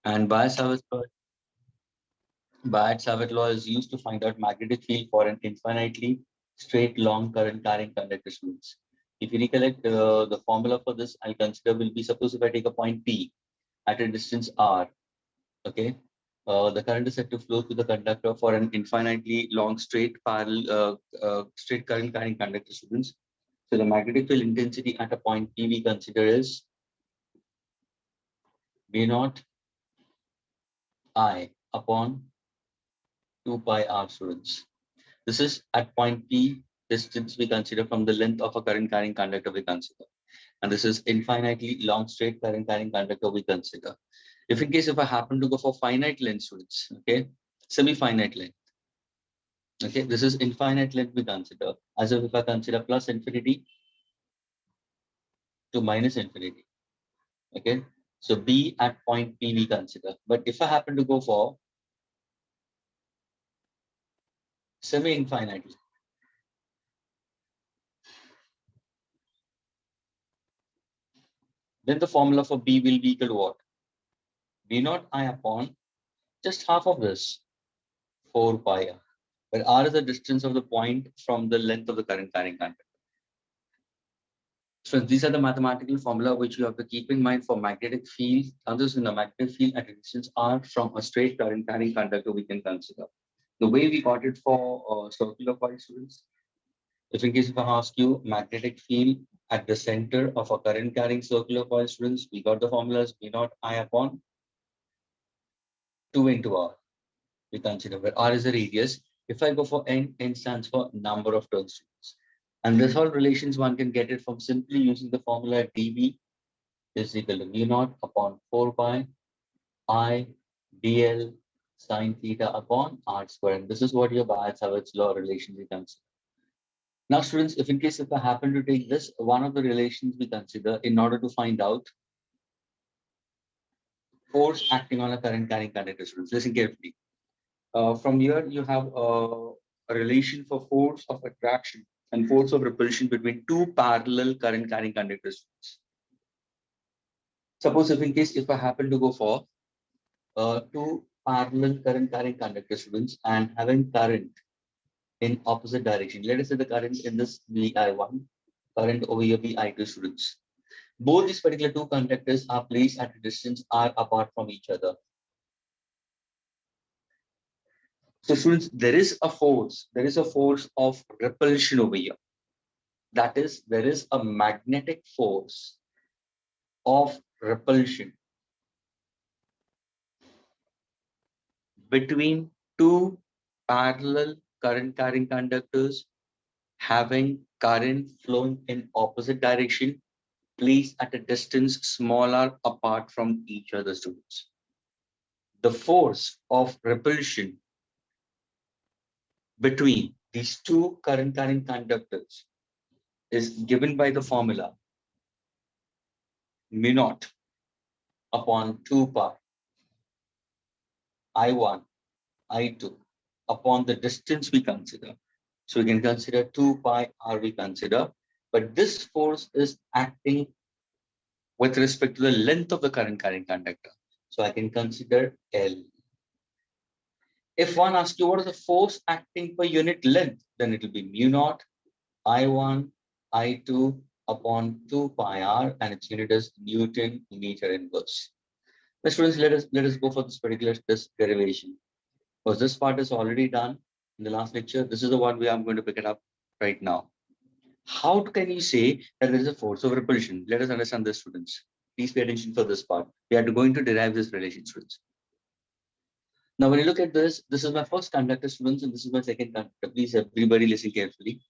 And By-Ajit law is used to find out magnetic field for an infinitely straight long current carrying conductor students. If you recollect, the formula for this I'll consider will be, suppose if I take a point P at a distance R, okay, the current is said to flow through the conductor for an infinitely long straight parallel straight current carrying conductor students. So the magnetic field intensity at a point P we consider is B naught I upon 2 pi R students. This is at point P distance we consider from the length of a current carrying conductor we consider. And this is infinitely long straight current carrying conductor we consider. If in case if I happen to go for finite length students, okay, semi-finite length, okay, this is infinite length we consider, as if I consider plus infinity to minus infinity, okay. So B at point P we consider. But if I happen to go for semi-infinite length, then the formula for B will be equal to what? B naught I upon just half of this, 4 pi R, where R is the distance of the point from the length of the current carrying conductor. So these are the mathematical formula which you have to keep in mind for magnetic field. Others in a magnetic field at a distance R from a straight current carrying conductor we can consider. The way we got it for circular coil students, if in case if I ask you magnetic field at the center of a current carrying circular coil students, we got the formulas B naught I upon 2 into R. We consider where R is the radius. If I go for N, N stands for number of turn students. And this all relations one can get it from simply using the formula dB is equal to mu naught upon 4 pi I dl sine theta upon r square. And this is what your By-Ajit law relation we consider. Now, students, if in case if I happen to take this, one of the relations we consider in order to find out force acting on a current carrying conductor, students, listen carefully. From here, you have a relation for force of attraction and force of repulsion between two parallel current carrying conductors. Suppose if in case if I happen to go for two parallel current carrying conductor students and having current in opposite direction. Let us say the current in this VI1, current over here VI2 students. Both these particular two conductors are placed at a distance R apart from each other. So students, there is a force of repulsion over here. That is, there is a magnetic force of repulsion between two parallel current carrying conductors having current flowing in opposite direction, placed at a distance smaller apart from each other, students. The force of repulsion between these two current carrying conductors is given by the formula mu naught upon 2 pi I1, I2 upon the distance we consider. So we can consider 2 pi R we consider, but this force is acting with respect to the length of the current carrying conductor. So I can consider L. If one asks you what is the force acting per unit length, then it will be mu naught I1, I2 upon 2 pi R, and its unit is Newton meter inverse. Now, students, let us go for this derivation. Because this part is already done in the last lecture. This is the one where I'm going to pick it up right now. How can you say that there is a force of repulsion? Let us understand this, students. Please pay attention for this part. We are going to derive this relation, students. Now, when you look at this is my first conductor, students, and this is my second conductor. Please, everybody listen carefully.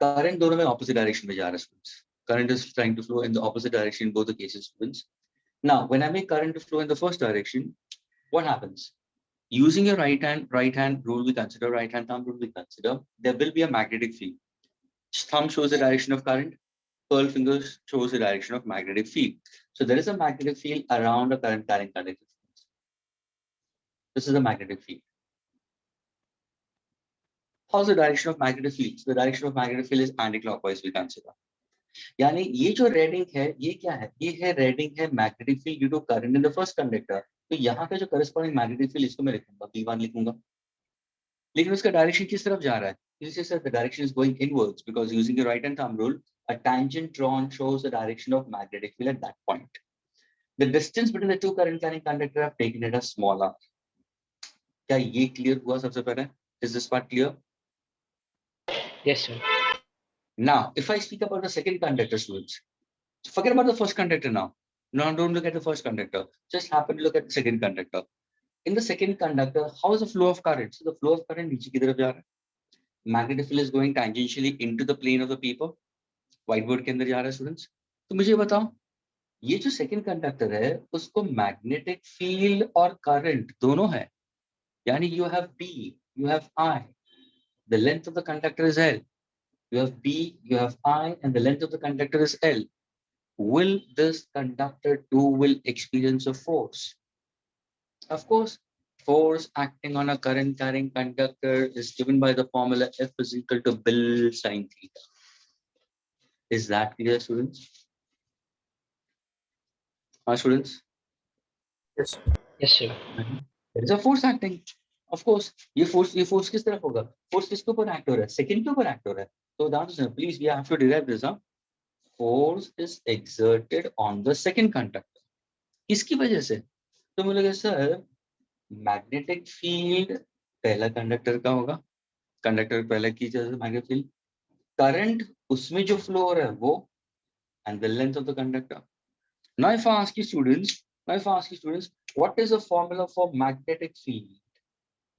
Current दोनों में opposite direction में जा रहा है, students. Current is trying to flow in the opposite direction in both the cases, students. Now, when I make current to flow in the first direction, what happens? Using your right hand rule we consider, right hand thumb rule we consider, there will be a magnetic field. Thumb shows the direction of current, curl fingers shows the direction of magnetic field. So there is a magnetic field around a current carrying conductor. This is the magnetic field. How's the direction of magnetic field? So the direction of magnetic field is anti-clockwise we consider. यानी ये जो reading है ये क्या है? ये है reading है magnetic field due to current in the first conductor. तो यहाँ पे जो करस्पॉन्डिंग मैग्नेटिक फील्ड इसको मैं लिखूंगा V1 लिखूंगा, लेकिन उसका डायरेक्शन किस तरफ जा रहा है? The direction is going inwards because using the right hand thumb rule, a tangent drawn shows the direction of magnetic field at that point. The distance between the two current carrying conductors have taken it as smaller. क्या ये clear हुआ सबसे पहले? Is this part clear? Yes, sir. Now, if I speak about the second conductor, students, forget about the first conductor now. Now, don't look at the first conductor. Just happen to look at the second conductor. In the second conductor, how is the flow of current? So the flow of current नीचे की तरफ जा रहा है. Magnetic field is going tangentially into the plane of the paper. Whiteboard के अंदर जा रहा है, students. तो मुझे बताओ, ये जो second conductor है, उसको magnetic field और current दोनों है. यानी you have B, you have I. The length of the conductor is L. You have B, you have I, and the length of the conductor is L. Will this conductor too will experience a force? Of course, force acting on a current carrying conductor is given by the formula F is equal to Bill sine theta. Is that clear, students? Students? Yes. Yes, sir. There is a force acting. Of course, ये force किस तरफ होगा? Force किसके ऊपर act हो रहा है? Second के ऊपर act हो रहा है. So the answer, please, we have to derive this. Force is exerted on the second conductor. किसकी वजह से? तो मुझे लगा सर मैग्नेटिक फील्ड पहला कंडक्टर का होगा, कंडक्टर पहला की वजह मैग्नेटिक फील्ड, करंट उसमें जो फ्लो हो रहा है वो, and the length of the conductor. Now if I ask you students, what is the formula for magnetic field?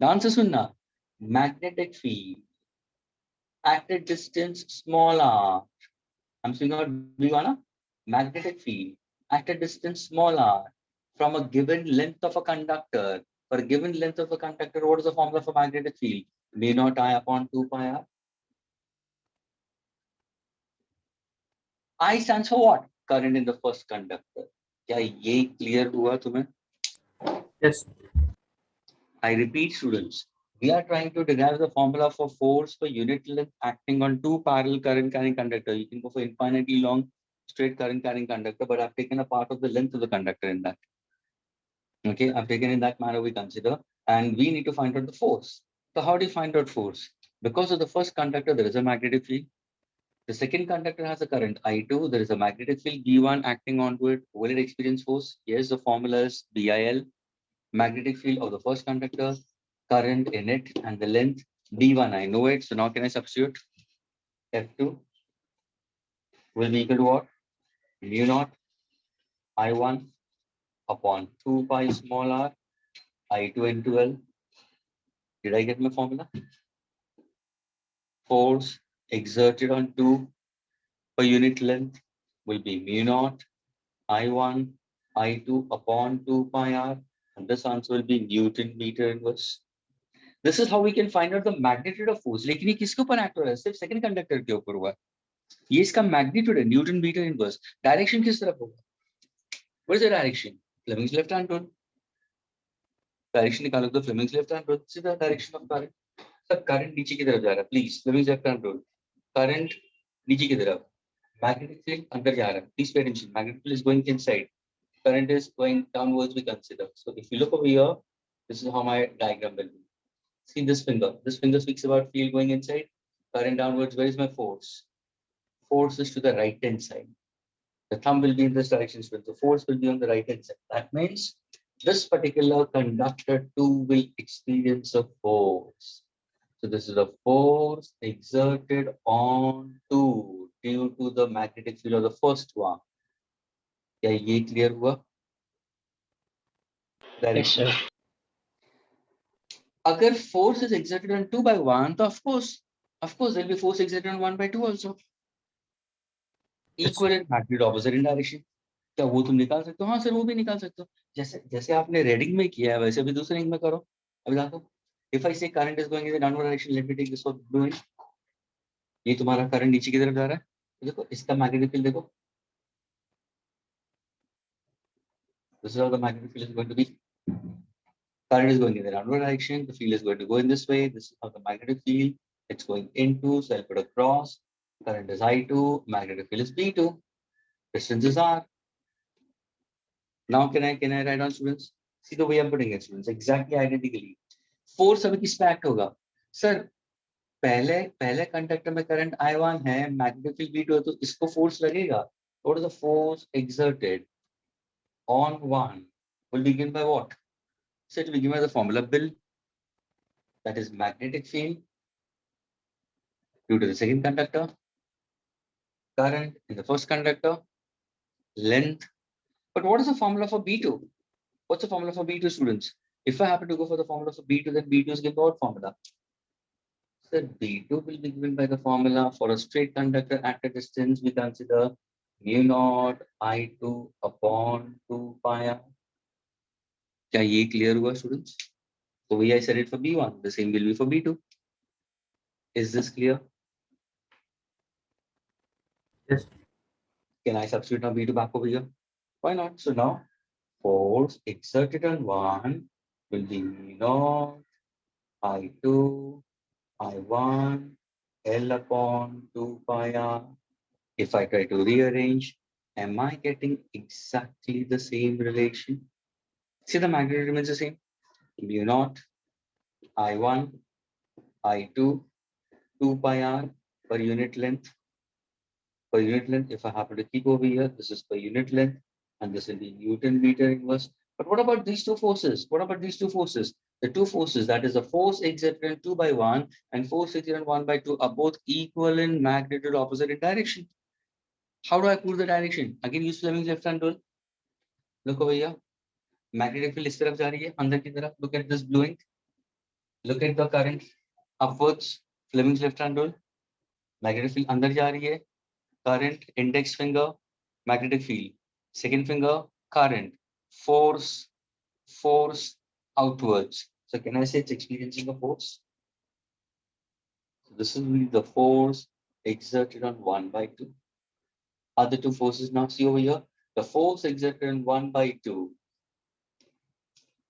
The answer is sunna. Magnetic field at a distance small r. I'm speaking about V1. Magnetic field at a distance small r from a given length of a conductor. For a given length of a conductor, what is the formula for magnetic field? Mu naught I upon 2 pi r. I stands for what? Current in the first conductor. क्या ये clear हुआ तुम्हें? Yes. I repeat, students, we are trying to derive the formula for force per unit length acting on two parallel current carrying conductor. You can go for infinitely long straight current carrying conductor, but I've taken a part of the length of the conductor in that. Okay, I've taken in that manner we consider, and we need to find out the force. So how do you find out force? Because of the first conductor, there is a magnetic field. The second conductor has a current I2. There is a magnetic field B1 acting onto it. Will it experience force? Yes, the formula is BIL. Magnetic field of the first conductor, current in it, and the length D1. I know it. So now can I substitute? F2 will be equal to what? Mu naught I1 upon 2 pi small r I2 into L. Did I get my formula? Force exerted on 2 per unit length will be mu naught I1 I2 upon 2 pi r, and this answer will be Newton meter inverse. This is how we can find out the magnitude of force. लेकिन ये किसके ऊपर act हो रहा है? सिर्फ second conductor के ऊपर हुआ है. ये इसका मैग्नीट्यूड है, न्यूटन मीटर इनवर्स. डायरेक्शन किस तरफ होगा? What is the direction? Fleming's left hand rule. Direction निकालो तो Fleming's left hand rule. This is the direction of current. Sir current नीचे की तरफ जा रहा है. Please Fleming's left hand rule. Current नीचे की तरफ. Magnetic field अंदर जा रहा है. Please pay attention. Magnetic field is going inside. Current is going downwards. We consider. So if you look over here, this is how my diagram will be. See this finger. This finger speaks about field going inside. Current downwards. Where is my force? Force is to the right hand side. The thumb will be in this direction. So the force will be on the right hand side. That means this particular conductor too will experience a force. So this is a force exerted on two due to the magnetic field of the first one. क्या ये clear हुआ? Yes, sir. अगर force is exerted on 2 by 1, तो of course there will be force exerted on 1 by 2 also. Equal in magnitude, opposite in direction. क्या वो तुम निकाल सकते हो? हाँ सर, वो भी निकाल सकते हो. जैसे आपने रेडिंग में किया है वैसे भी दूसरे रिंग में करो. अभी देखो, if I say current is going in the downward direction, let me take this one doing. ये तुम्हारा करंट नीचे की तरफ जा रहा है. देखो इसका मैग्नेटिक फील्ड देखो. This is how the magnetic field is going to be. Current is going in the downward direction. The field is going to go in this way. This is how the magnetic field. It's going into. So I'll put a cross. Current is I2. Magnetic field is B2. Distance is R. Now can I write down, students? See the way I'm putting it, students, exactly identically. Force अभी किस पे act होगा? Sir, पहले conductor में current I1 है, magnetic field V2 है, तो इसको फोर्स लगेगा. What is the force exerted on one will be given by what? So it will be given by the formula Bill, that is magnetic field due to the second conductor, current in the first conductor, length. But what is the formula for B2? What's the formula for B2, students? If I happen to go for the formula for B2, then B2 is given by what formula? So B2 will be given by the formula for a straight conductor at a distance. We consider mu naught I2 upon 2 pi r. क्या ये clear हुआ, students? The way I said it for B1, the same will be for B2. Is this clear? Yes. Can I substitute now B2 back over here? Why not? So now force exerted on one will be mu naught I2 I1 L upon 2 pi r. If I try to rearrange, am I getting exactly the same relation? See, the magnitude remains the same. Mu naught I1 I2 2 pi r per unit length. Per unit length, if I happen to keep over here, this is per unit length, and this will be Newton meter inverse. But what about these two forces? What about these two forces? The two forces, that is the force exerted on 2 by 1 and force exerted on 1 by 2, are both equal in magnitude, opposite in direction. How do I prove the direction? Again, use Fleming's left hand rule. Look over here. Magnetic field इस तरफ जा रही है, अंदर की तरफ. Look at this blue ink. Look at the current upwards. Fleming's left hand rule. Magnetic field अंदर जा रही है. Current, index finger, magnetic field. Second finger, current. Force outwards. So can I say it's experiencing a force? So this is the force exerted on 1 by 2. Other two forces now, see over here. The force exerted on 1 by 2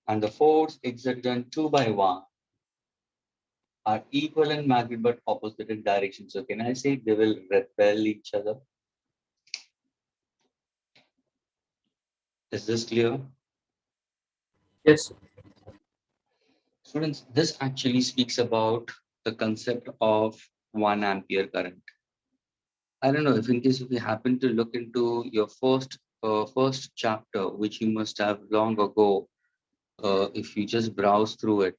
and the force exerted on 2 by 1 are equal in magnitude but opposite in direction. So can I say they will repel each other? Is this clear? Yes. Students, this actually speaks about the concept of 1 ampere current. I don't know if in case if you happen to look into your first chapter, which you must have long ago, if you just browse through it,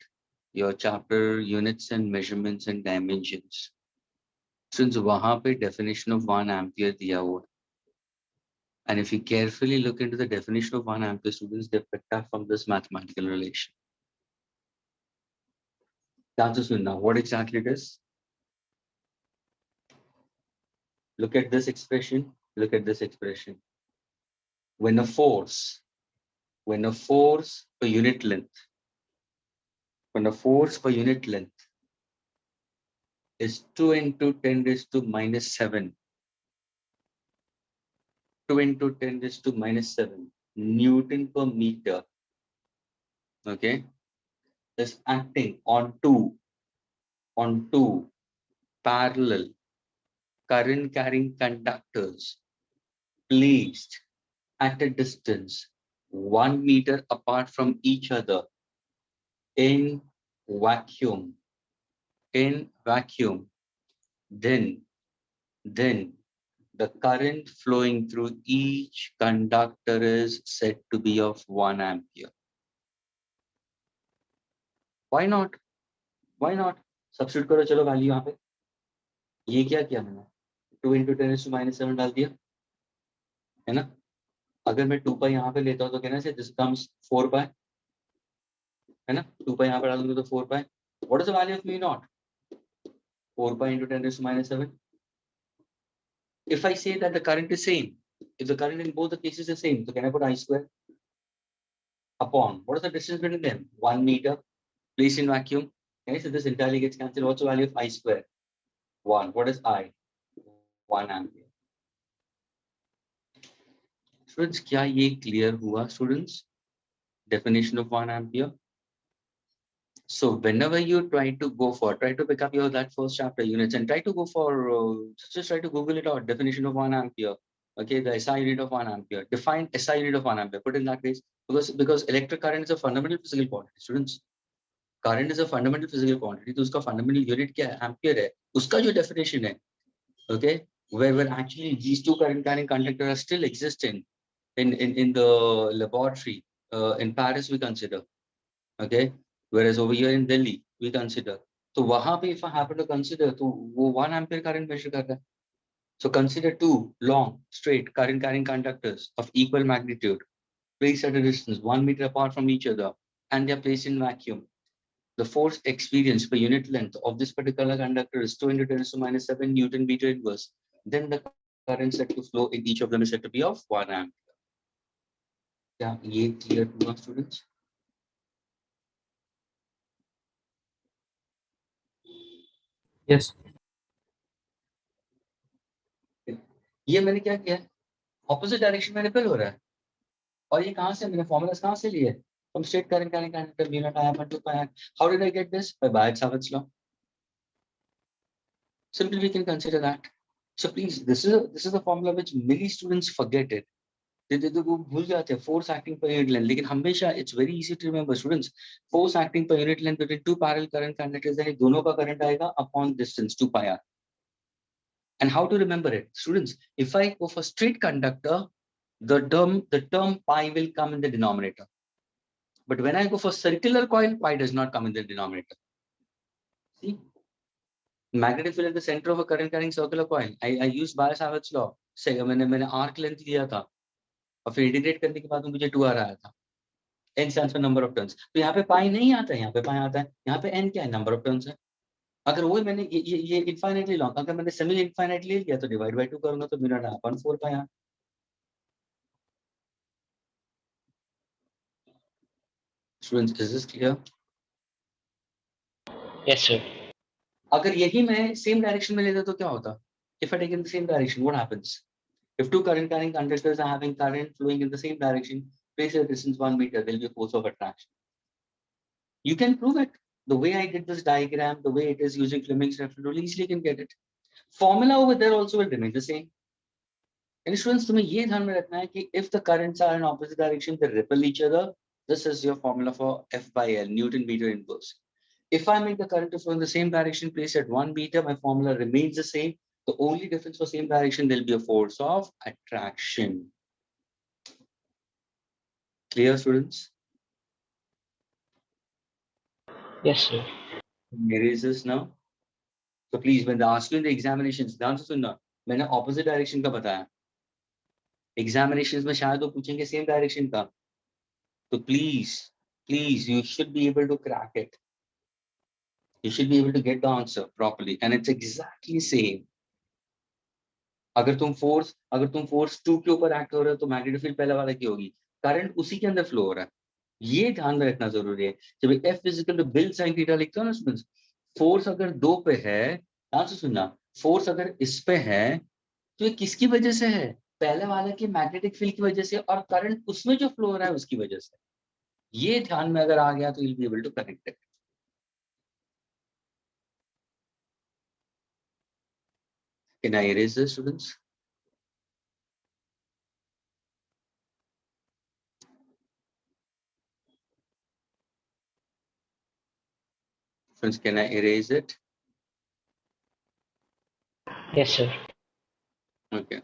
your chapter units and measurements and dimensions. Since वहाँ पे definition of 1 ampere दिया हुआ है. And if you carefully look into the definition of 1 ampere, students, they picked up from this mathematical relation. That's now what exactly it is. Look at this expression. Look at this expression. When a force per unit length, is 2 into 10 raised to minus 7, 2 into 10 raised to minus 7 Newton per meter, okay, is acting on two parallel current carrying conductors placed at a distance 1 meter apart from each other in vacuum, then the current flowing through each conductor is said to be of 1 ampere. Why not? Substitute करो चलो value यहाँ पे. ये क्या किया मैंने? 2 into 10 raised to minus 7 डाल दिया, है ना? अगर मैं 2 पाई यहाँ पे लेता हूँ तो कहना से this comes 4 pi, है ना? 2 पाई यहाँ पे डाल दूँगा तो 4 pi. What is the value of mu naught? 4 pi into 10 raised to minus 7. If I say that the current is same, if the current in both the cases is same, so can I put I square upon, what is the distance between them? 1 meter, placed in vacuum. Okay, so this entirely gets cancelled. What's the value of I square? 1. What is I? 1 ampere. Students, क्या ये clear हुआ, students? Definition of 1 ampere. So whenever you try to pick up your that first chapter units and try to go for, just try to Google it out, definition of 1 ampere. Okay, the SI unit of 1 ampere. Define SI unit of 1 ampere. Put in that case, because electric current is a fundamental physical quantity. Students, current is a fundamental physical quantity. तो उसका fundamental unit क्या है? Ampere है. उसका जो definition है, okay, where actually these two current carrying conductors are still existing in the laboratory in Paris we consider, okay, whereas over here in Delhi we consider. तो वहां पे if I happen to consider, तो वो 1 ampere current measure कर रहा है. So consider two long, straight current carrying conductors of equal magnitude, placed at a distance 1 meter apart from each other, and they are placed in vacuum. The force experienced per unit length of this particular conductor is 2 into 10 to minus 7 Newton meter inverse. Then the current set to flow in each of them is said to be of 1 amp. Yeah, ये clear to our students? Yes. ये मैंने क्या किया? Opposite direction में repel हो रहा है. और ये कहाँ से मैंने formulas कहाँ से लिए? From straight current carrying conductor mu naught I upon 2 pi r. How did I get this? By By-Ajit's law. Simply we can consider that. So please, this is a formula which many students forget it. they वो भूल जाते हैं force acting per unit length. लेकिन हमेशा it's very easy to remember students. Force acting per unit length between two parallel current conductors, then दोनों का current आएगा upon distance 2 pi r. And how to remember it, students? If I go for straight conductor, the term pi will come in the denominator. But when I go for circular coil, pi does not come in the denominator. See, magnetic field at the center of a current carrying circular coil. I used By-Ajit's law. से मैंने arc length लिया था और फिर integrate करने के बाद मुझे 2r आया था. n stands for number of turns. तो यहाँ पे पाई नहीं आता है, यहाँ पे पाई आता है. यहाँ पे n क्या है? नंबर ऑफ टर्न्स है. अगर वो मैंने ये इनफाइनाइटली लॉन्ग, अगर मैंने सेमी इनफाइनाइटली ले लिया तो डिवाइड बाय 2 करूंगा तो मेरा 1/4 pi. Students, is this clear? Yes, sir. अगर यही मैं सेम डायरेक्शन में लेता तो क्या होता? If I take in the same direction, what happens? If two current carrying conductors are having current flowing in the same direction, place a distance 1 meter, there will be a force of attraction. You can prove it. The way I did this diagram, the way it is using Fleming's reference rule, easily can get it. Formula over there also will remain the same. And students, तुम्हें ये ध्यान में रखना है कि if the currents are in opposite direction, they repel each other. This is your formula for F by L, Newton meter inverse. If I make the current to flow in the same direction, placed at 1 meter, my formula remains the same. The only difference for same direction, there'll be a force of attraction. Clear, students? Yes, sir. Erase this now. So please, when they ask you in the examinations, ध्यान से सुनना, मैंने opposite direction का बताया. Examinations में शायद वो पूछेंगे same direction का. So please, you should be able to crack it. You should be able to get the answer properly, and it's exactly same. अगर तुम force 2 के ऊपर act हो रहे हो तो magnetic field पहले वाला की होगी. Current उसी के अंदर flow हो रहा है. ये ध्यान में रखना जरूरी है. जब F is equal to bill sin theta लिखते हो ना students, force अगर 2 पे है, ध्यान से सुनना, force अगर इस पे है, तो ये किसकी वजह से है? पहले वाले की मैग्नेटिक फील्ड की वजह से, और करंट उसमें जो फ्लो हो रहा है उसकी वजह से. ये ध्यान में अगर आ गया तो you'll be able to connect it. Can I erase this, students? Friends, can I erase it? Yes, sir. Okay.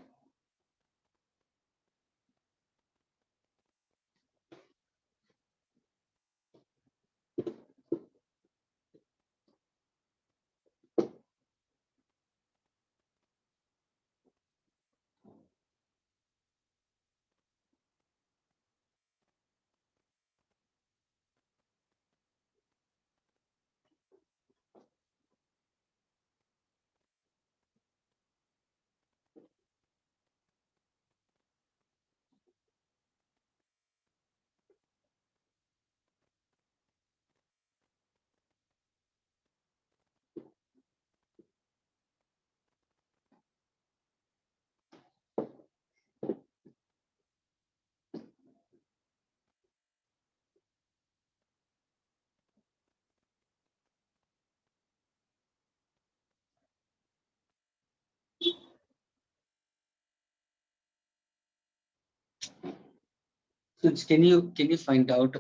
So can you find out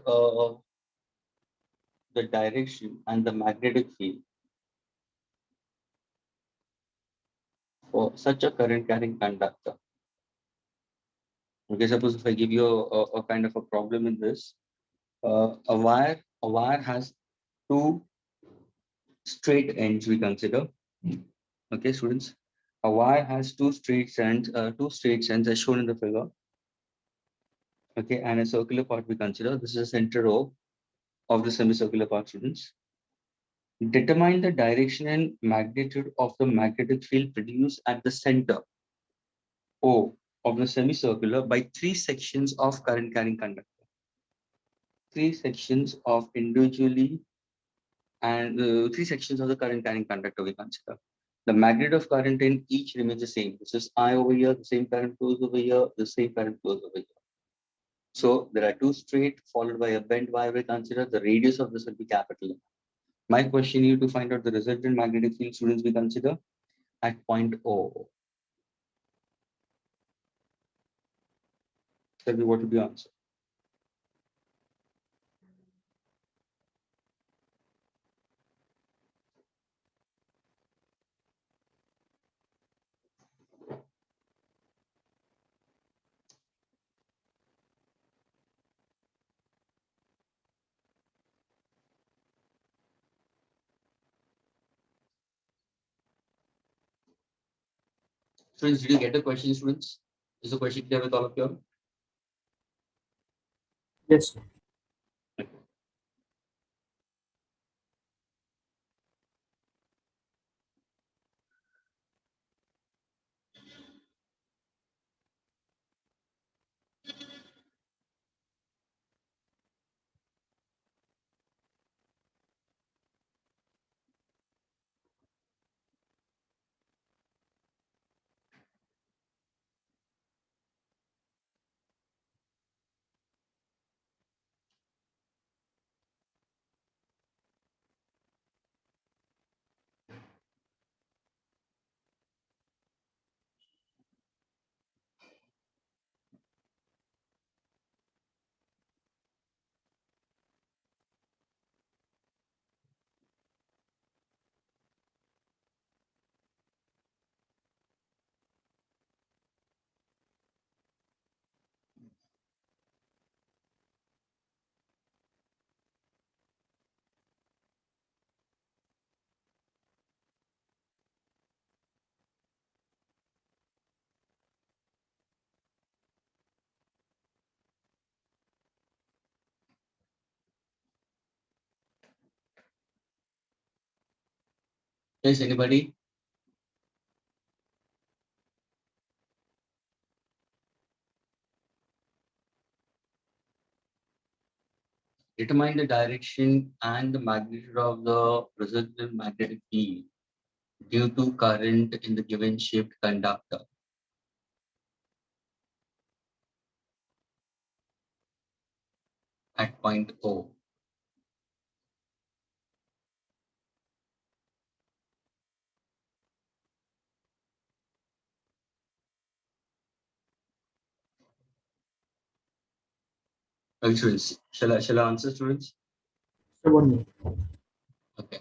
the direction and the magnetic field for such a current carrying conductor? Okay, suppose if I give you a kind of a problem in this, a wire has two straight ends we consider. Okay, students, a wire has two straight ends as shown in the figure. Okay, and a circular part we consider. This is the center of the semicircular part, students. Determine the direction and magnitude of the magnetic field produced at the center O of the semicircular by three sections of current carrying conductor. Three sections of individually and three sections of the current carrying conductor we consider. The magnitude of current in each remains the same. This is I over here, the same current flows over here, the same current flows over here. So there are two straight followed by a bent wire we consider. The radius of this will be capital M. My question you to find out the resultant magnetic field, students, we consider at point O. Tell me what will be the answer. Students, did you get the question, students? Is the question clear with all of you? Yes, sir. Yes, anybody? Determine the direction and the magnitude of the resultant magnetic field due to current in the given shaped conductor at point O. Okay, students, shall I answer, students? Sir, 1 minute. Okay.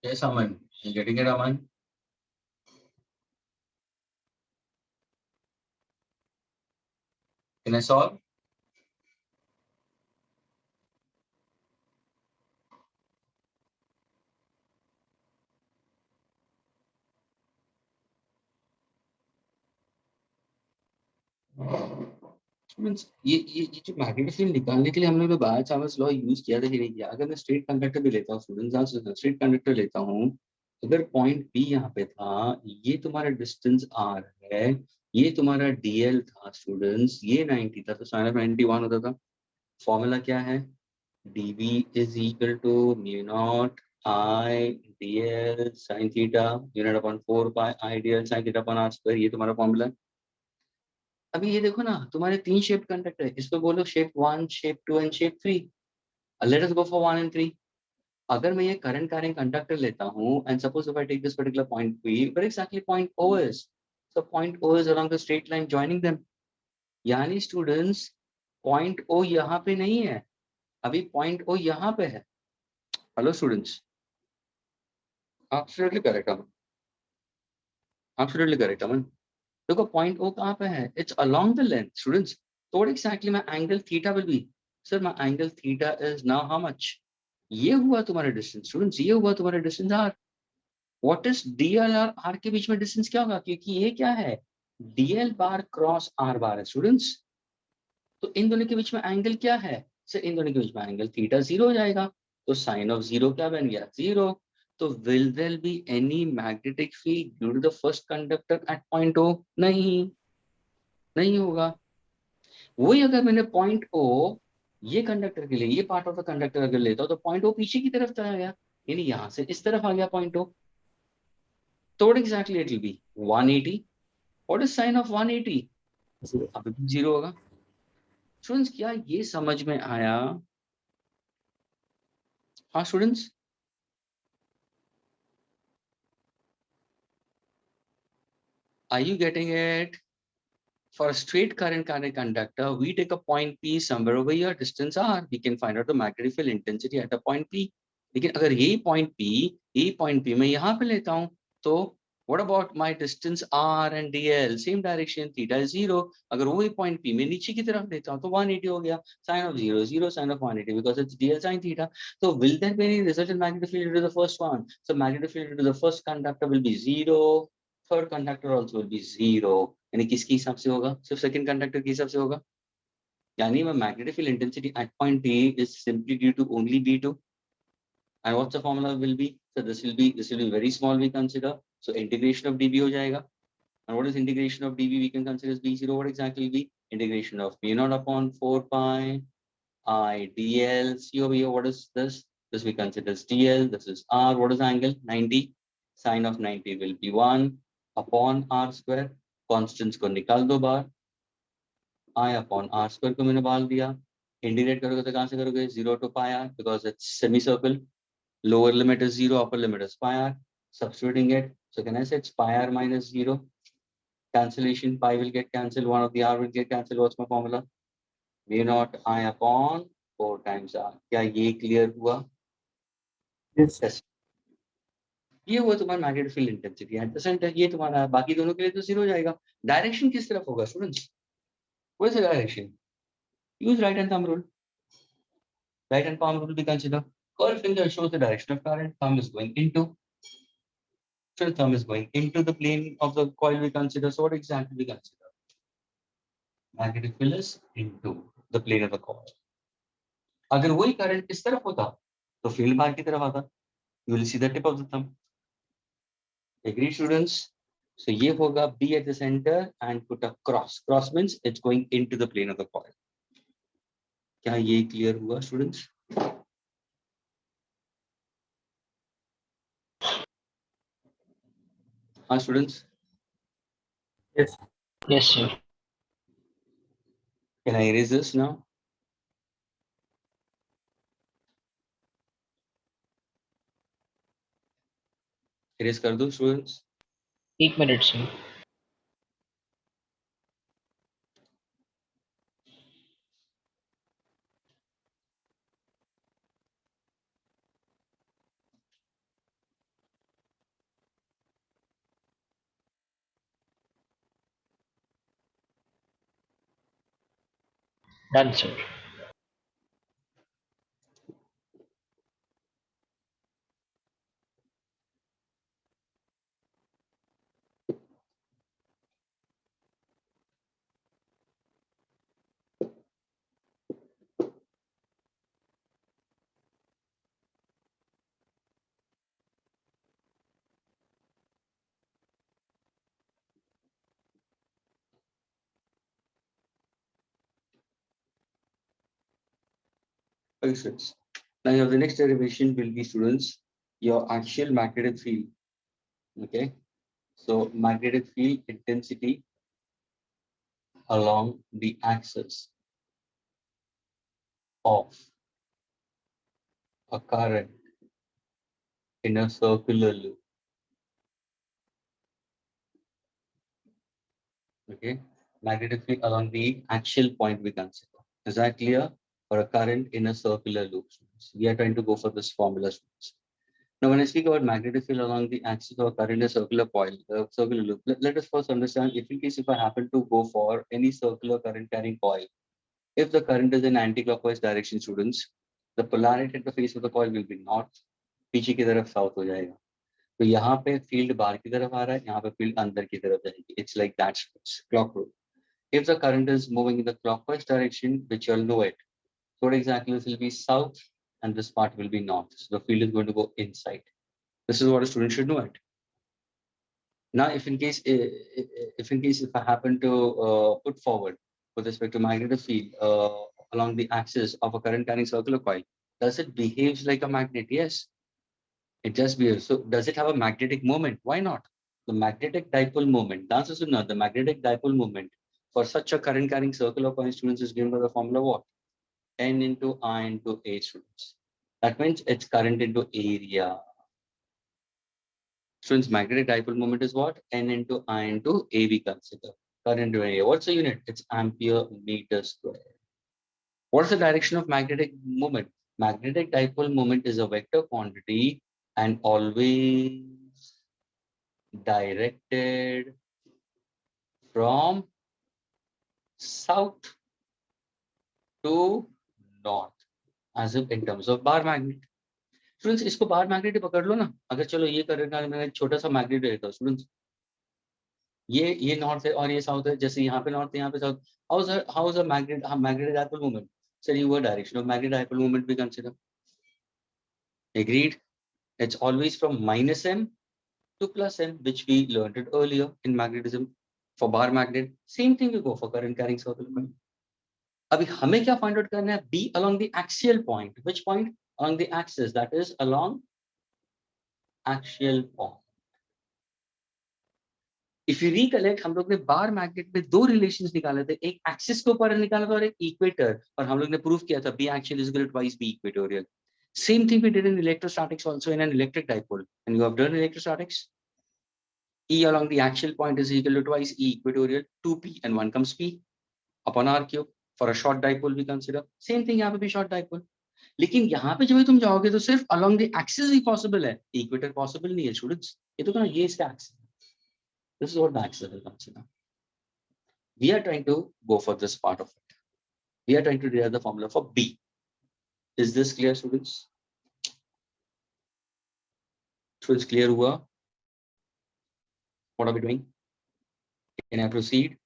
Yes, Aman. You getting it, Aman? Can I solve? Means ये जो magnetic field निकालने के लिए हम लोग ने bye-chance law use किया था कि नहीं किया? अगर मैं स्ट्रेट कंडक्टर भी लेता हूँ, स्टूडेंट्स स्ट्रेट कंडक्टर लेता हूँ, अगर पॉइंट बी यहाँ पे था, ये तुम्हारा डिस्टेंस आर है, ये तुम्हारा डीएल था स्टूडेंट्स, ये 90 था, तो साइन ऑफ 91 होता था। फॉर्मूला क्या है? dv is equal to mu naught I dl sin theta unit upon 4 pi I dl sin theta upon r square, ये तुम्हारा फॉर्मूला है। अभी ये देखो ना, तुम्हारे 3 शेप कंडक्टर है, इसको बोलो shape 1, shape 2 and shape 3। Let us go for 1 and 3। अगर मैं ये करंट कैरिंग कंडक्टर लेता हूँ and suppose if I take this particular point P, where exactly point O is? So point O is along the straight line joining them. यानी students point O यहाँ पे नहीं है, अभी पॉइंट O यहाँ पे है। हेलो स्टूडेंट्स, एब्सोल्युटली करेक्ट अमन, absolutely correct अमन। देखो पॉइंट O कहाँ पे है? It's along the length students. So what exactly my angle theta will be? Sir, my angle theta is now how much? ये हुआ तुम्हारा डिस्टेंस स्टूडेंट्स, ये हुआ तुम्हारा distance r। What is dl और r के बीच में डिस्टेंस क्या होगा? क्योंकि ये क्या है? dl बार क्रॉस r बार है स्टूडेंट्स। तो इन दोनों के बीच में एंगल क्या है? सर इन दोनों के बीच में एंगल थीटा 0 हो जाएगा। तो साइन ऑफ 0 क्या बन गया? 0। तो will there be any magnetic field due to the first conductor at point O? नहीं, नहीं होगा। वही अगर मैंने पॉइंट O ये कंडक्टर के लिए, ये पार्ट ऑफ द कंडक्टर अगर लेता हूं, तो पॉइंट O पीछे की तरफ चला गया, यानी यहां से इस तरफ आ गया पॉइंट O। तो what exactly it will be? 180। What is sine of 180? अब 0 होगा। स्टूडेंट्स क्या ये समझ में आया? हाँ students, are you getting it? For a straight current conductor, we take a point P somewhere over here, distance r. We can find out the magnetic field intensity at a point P. लेकिन अगर यही point P मैं यहाँ पे लेता हूँ, तो what about my distance r and dl? Same direction, theta is 0. अगर वही point P मैं नीचे की तरफ लेता हूँ, तो 180 हो गया। Sin of 0 0, sin of 180 because it's dl sin theta. So will there be any resultant magnetic field to the first one? So magnetic field to the first conductor will be 0. Third conductor also will be 0। यानी किसके हिसाब से होगा? सिर्फ second conductor के हिसाब से होगा। यानी मैं magnetic field intensity at point P is simply due to only B2। And what's the formula will be? So this will be very small, we consider. So integration of dB हो जाएगा। And what is integration of dB? We can consider as B0. What exactly will be? Integration of mu naught upon 4 pi I dl. See over here, what is this? This we consider as dl. This is r. What is the angle? 90. Sin of 90 will be 1 upon r square. Constants को निकाल दो बार। I upon r square को मैंने बाल दिया। Integrate करोगे तो कहाँ से करोगे? 0 to pi r because it's semicircle. Lower limit is 0, upper limit is pi r. Substituting it, so can I say it's pi r minus 0? Cancellation, pi will get cancelled, one of the r will get cancelled. What's my formula? Mu naught I upon 4 times r. क्या ये clear हुआ? Yes. Yes. ये हुआ तुम्हारा magnetic field intensity at the centre. ये तुम्हारा, बाकी दोनों के लिए तो 0 हो जाएगा। डायरेक्शन किस तरफ होगा students? What is the direction? Use right hand thumb rule. Right hand palm rule be consider. Curved finger shows the direction of current. Thumb is going into. So thumb is going into the plane of the coil we consider. So what exactly we consider? Magnetic field is into the plane of the coil. अगर वही current इस तरफ होता, तो field बाहर की तरफ आता। You will see the tip of the thumb. Agree students? So ये होगा B at the center and put a cross. Cross means it's going into the plane of the coil. क्या ये क्लियर हुआ students? हाँ students, Yes. Yes, sir. can I erase this now? Erase कर दो students. 1 minute, sir. Done, sir. Okay, students. Now your the next derivation will be, students, your actual magnetic field. Okay, so magnetic field intensity along the axis of a current in a circular loop. Okay, magnetic field along the axial point we consider. Is that clear? For a current in a circular loop, students. We are trying to go for this formula, students. Now, when I speak about magnetic field along the axis of a current in a circular coil, circular loop, let us first understand if in case if I happen to go for any circular current carrying coil, if the current is in anti-clockwise direction, students, the polarity at the face of the coil will be north, पीछे की तरफ south हो जाएगा. तो यहाँ पे field बाहर की तरफ आ रहा है, यहाँ पे फील्ड अंदर की तरफ जाएगी. It's like that, clock rule. If the current is moving in the clockwise direction, which you all know it, so what exactly this will be south and this part will be north. So the field is going to go inside. This is what a student should know it. Now, if in case if I happen to put forward with respect to magnetic field along the axis of a current carrying circular coil, does it behaves like a magnet? Yes, it just behaves. So does it have a magnetic moment? Why not? The magnetic dipole moment. The answer is no. The magnetic dipole moment for such a current carrying circular coil, students, is given by the formula what? N into I into A, students. That means it's current into area. Students, magnetic dipole moment is what? N into I into A we consider. Current into area. What's the unit? It's ampere meter square. What's the direction of magnetic moment? Magnetic dipole moment is a vector quantity and always directed from south to north, as if in terms of bar magnet. Students, इसको bar magnet ही पकड़ लो ना. अगर चलो ये करने मैंने छोटा सा मैग्नेट देता हूँ स्टूडेंट्स, ये नॉर्थ है और ये साउथ है. जैसे यहाँ पे नॉर्थ है, यहाँ पे south. How is a magnetic dipole moment? Sir, you were direction of magnetic dipole moment we consider. Agreed. It's always from minus m to plus m, which we learned it earlier in magnetism. For bar magnet, same thing we go for current carrying circular coil. अभी हमें क्या find out करना है? B along the axial point. Which point? Along the axis, that is along axial point. If you recollect, हम लोग ने bar magnet में दो रिलेशंस निकाले थे, एक एक्सिस के ऊपर निकाला था और एक इक्वेटर, और हम लोग ने प्रूव किया था B axial is equal to twice B equatorial. Same thing we did in electrostatics also in an electric dipole. And you have done electrostatics. E along the axial point is equal to twice E equatorial, 2P, and 1 comes P upon R cube. For a short dipole we consider. Same thing यहाँ पे भी short dipole. लेकिन यहाँ पे जब तुम जाओगे तो सिर्फ along the axis he possible है, equator possible नहीं है students. ये तो कहना ये इसका axis. This is what the axis will consider. We are trying to go for this part of it. We are trying to derive the formula for B. Is this clear, students? So it's clear हुआ? What are we doing? Can I proceed?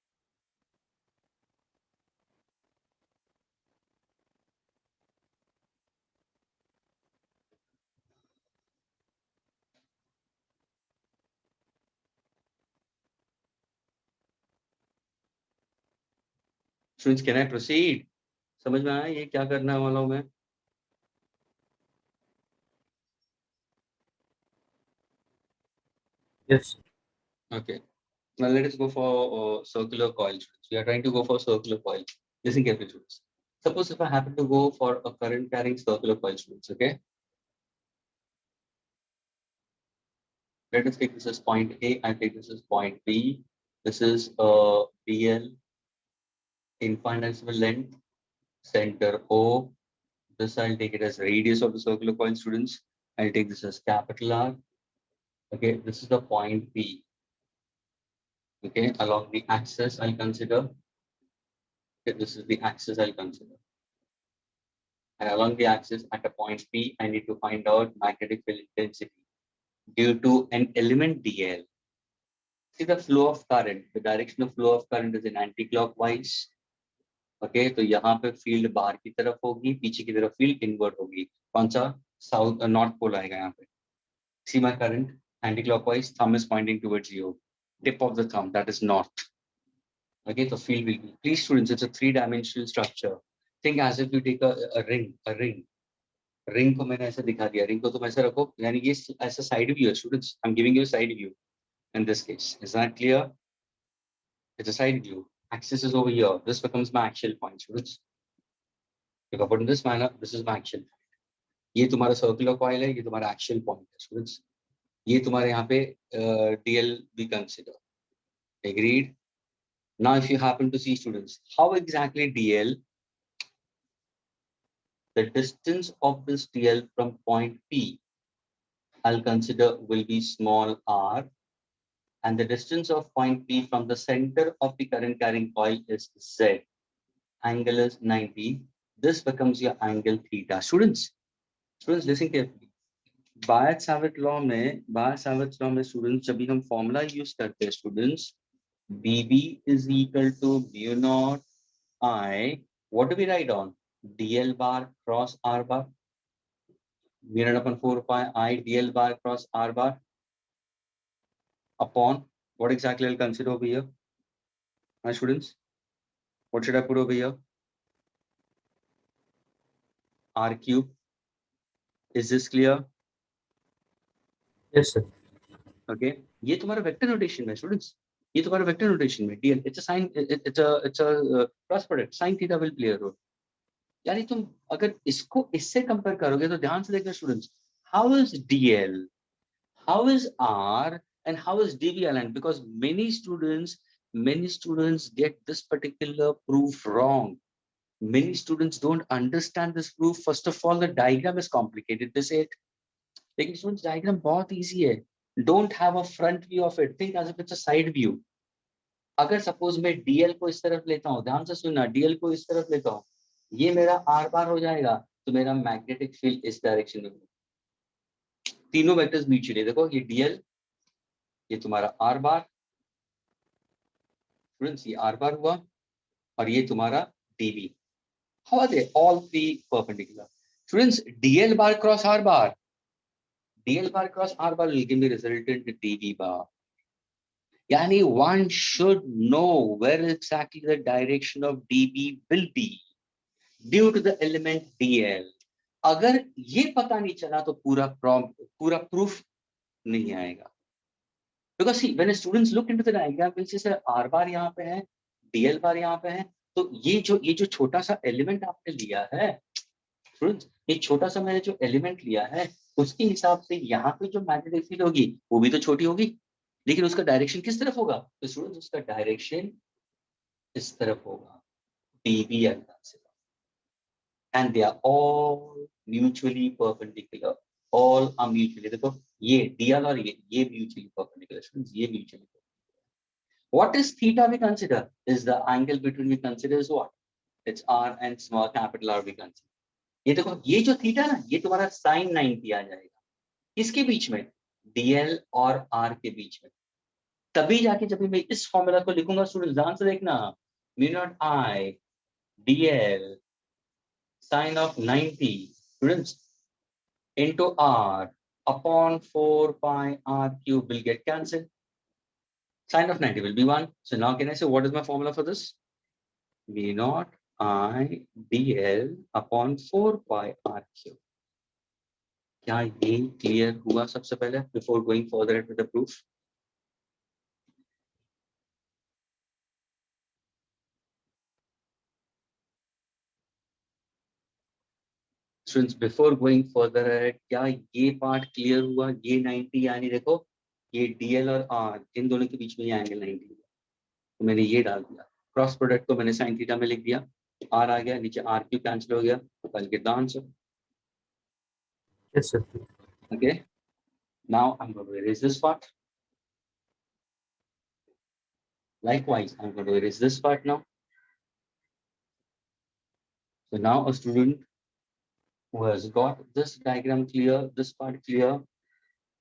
Students, can I proceed? समझ में आया ये क्या करना वाला हूँ मैं? Yes. Okay. Now let us go for circular coil. We are trying to go for circular coil. Listen carefully, students. Suppose if I happen to go for a current carrying circular coil, students, okay? Let us take this as point A. I take this as point B. This is BL, infinitesimal length, center O. This I'll take it as radius of the circular coil, students. I'll take this as capital R. Okay, this is the point B. Okay, along the axis, I'll consider. Okay, this is the axis I'll consider. And along the axis at a point P, I need to find out magnetic field intensity due to an element dl. See the flow of current, the direction of flow of current is in anti-clockwise. Okay तो यहाँ पे field बाहर की तरफ होगी, पीछे की तरफ फील्ड इन्वर्ट होगी. कौन सा? साउथ नॉर्थ पोल आएगा यहाँ पे. See my current anti clockwise, thumb is pointing towards you, tip of the thumb that is north. Okay तो field will be, please students, it's a 3-dimensional structure. Think as if you take a ring. Ring को मैंने ऐसे दिखा दिया, ring को तुम ऐसे रखो, यानी ये ऐसा साइड व्यू है students. I am giving you side view in this case. Is that clear? It's a side view. Axis is over here. This becomes my axial point, students. If I put in this manner, this is my axial point. ये तुम्हारा circular coil है, ये तुम्हारा axial point है, students. ये तुम्हारे यहाँ पे DL we consider. Agreed? Now, if you happen to see, students, how exactly DL, the distance of this DL from point P, I'll consider will be small r. And the distance of point P from the center of the current carrying coil is Z. Angle is 90. This becomes your angle theta. Students, listen carefully. By-Ajit law में students, जब भी हम formula use करते हैं students, BB is equal to mu naught I. What do we write on? DL bar cross R bar. Mu naught upon 4 pi I DL bar cross R bar upon what exactly I'll consider over here? My students, what should I put over here? R cube. Is this clear? Yes, sir. Okay. ये तुम्हारा vector notation में students, ये तुम्हारा vector notation में DL, it's a sine, it's a cross product, sine theta will play a role. यानी तुम अगर इसको इससे कंपेयर करोगे तो ध्यान से देखना students, how is DL, how is R and how is DV aligned? Because many students get this particular proof wrong. Many students don't understand this proof. First of all, the diagram is complicated. They say it. लेकिन students diagram बहुत easy है. Don't have a front view of it, think as if it's a side view. अगर suppose मैं DL को इस तरफ लेता हूँ, ध्यान से सुनना, डीएल को इस तरफ लेता हूँ, ये मेरा आर बार हो जाएगा, तो मेरा मैग्नेटिक फील्ड इस डायरेक्शन में होगा. तीनों वेक्टर्स म्यूचुअली, देखो ये डीएल, ये तुम्हारा आर बार, स्टूडेंट्स ये आर बार हुआ, और ये तुम्हारा DB. How are they? All three perpendicular. Students DL bar cross R bar, DL bar cross R bar will give me resultant DV bar. Yani one should know where exactly the direction of DB will be due to the element DL. अगर ये पता नहीं चला तो पूरा proof नहीं आएगा. Because see, when students look into the diagram, we'll see sir R bar यहाँ पे है, DL bar यहाँ पे है, तो ये जो छोटा सा element आपने लिया है, स्टूडेंट्स, ये छोटा सा मैंने जो एलिमेंट लिया है उसके हिसाब से यहाँ पे जो मैग्नेटिक फील्ड होगी वो भी तो छोटी होगी, लेकिन उसका डायरेक्शन किस तरफ होगा? तो स्टूडेंट्स उसका डायरेक्शन इस तरफ होगा, DV and they are all mutually perpendicular. All are mutually, देखो ये डीएल और ये म्यूचुअली परपेंडिकुलर. स्टूडेंट्स ये mutually perpendicular. What is theta we consider? Is the angle between we consider is what? It's R and small capital R we consider. ये देखो ये जो theta ना, ये तुम्हारा साइन 90 आ जाएगा. किसके बीच में? डीएल और आर के बीच में. तभी जाके जब मैं इस फॉर्मूला को लिखूंगा, स्टूडेंट ध्यान से देखना, mu naught I DL sine of 90 students into R upon 4 pi R cube will get cancelled. Sine of 90 will be 1. So now can I say what is my formula for this? Mu naught I dl upon 4 pi r cube. क्या ये clear हुआ सबसे पहले before going further with the proof? Students before going further क्या ये part clear हुआ? ये 90 यानी देखो ये डीएल और आर इन दोनों के बीच में ये एंगल 90 हुआ, तो मैंने ये डाल दिया. क्रॉस प्रोडक्ट को मैंने साइन थीटा में लिख दिया, आर आ गया, नीचे आर क्यू कैंसिल हो गया, कल के the answer. Yes, sir. Okay, now I'm going to erase this part. Likewise, I'm going to erase this part now. So now a student who has got this diagram clear, this part clear,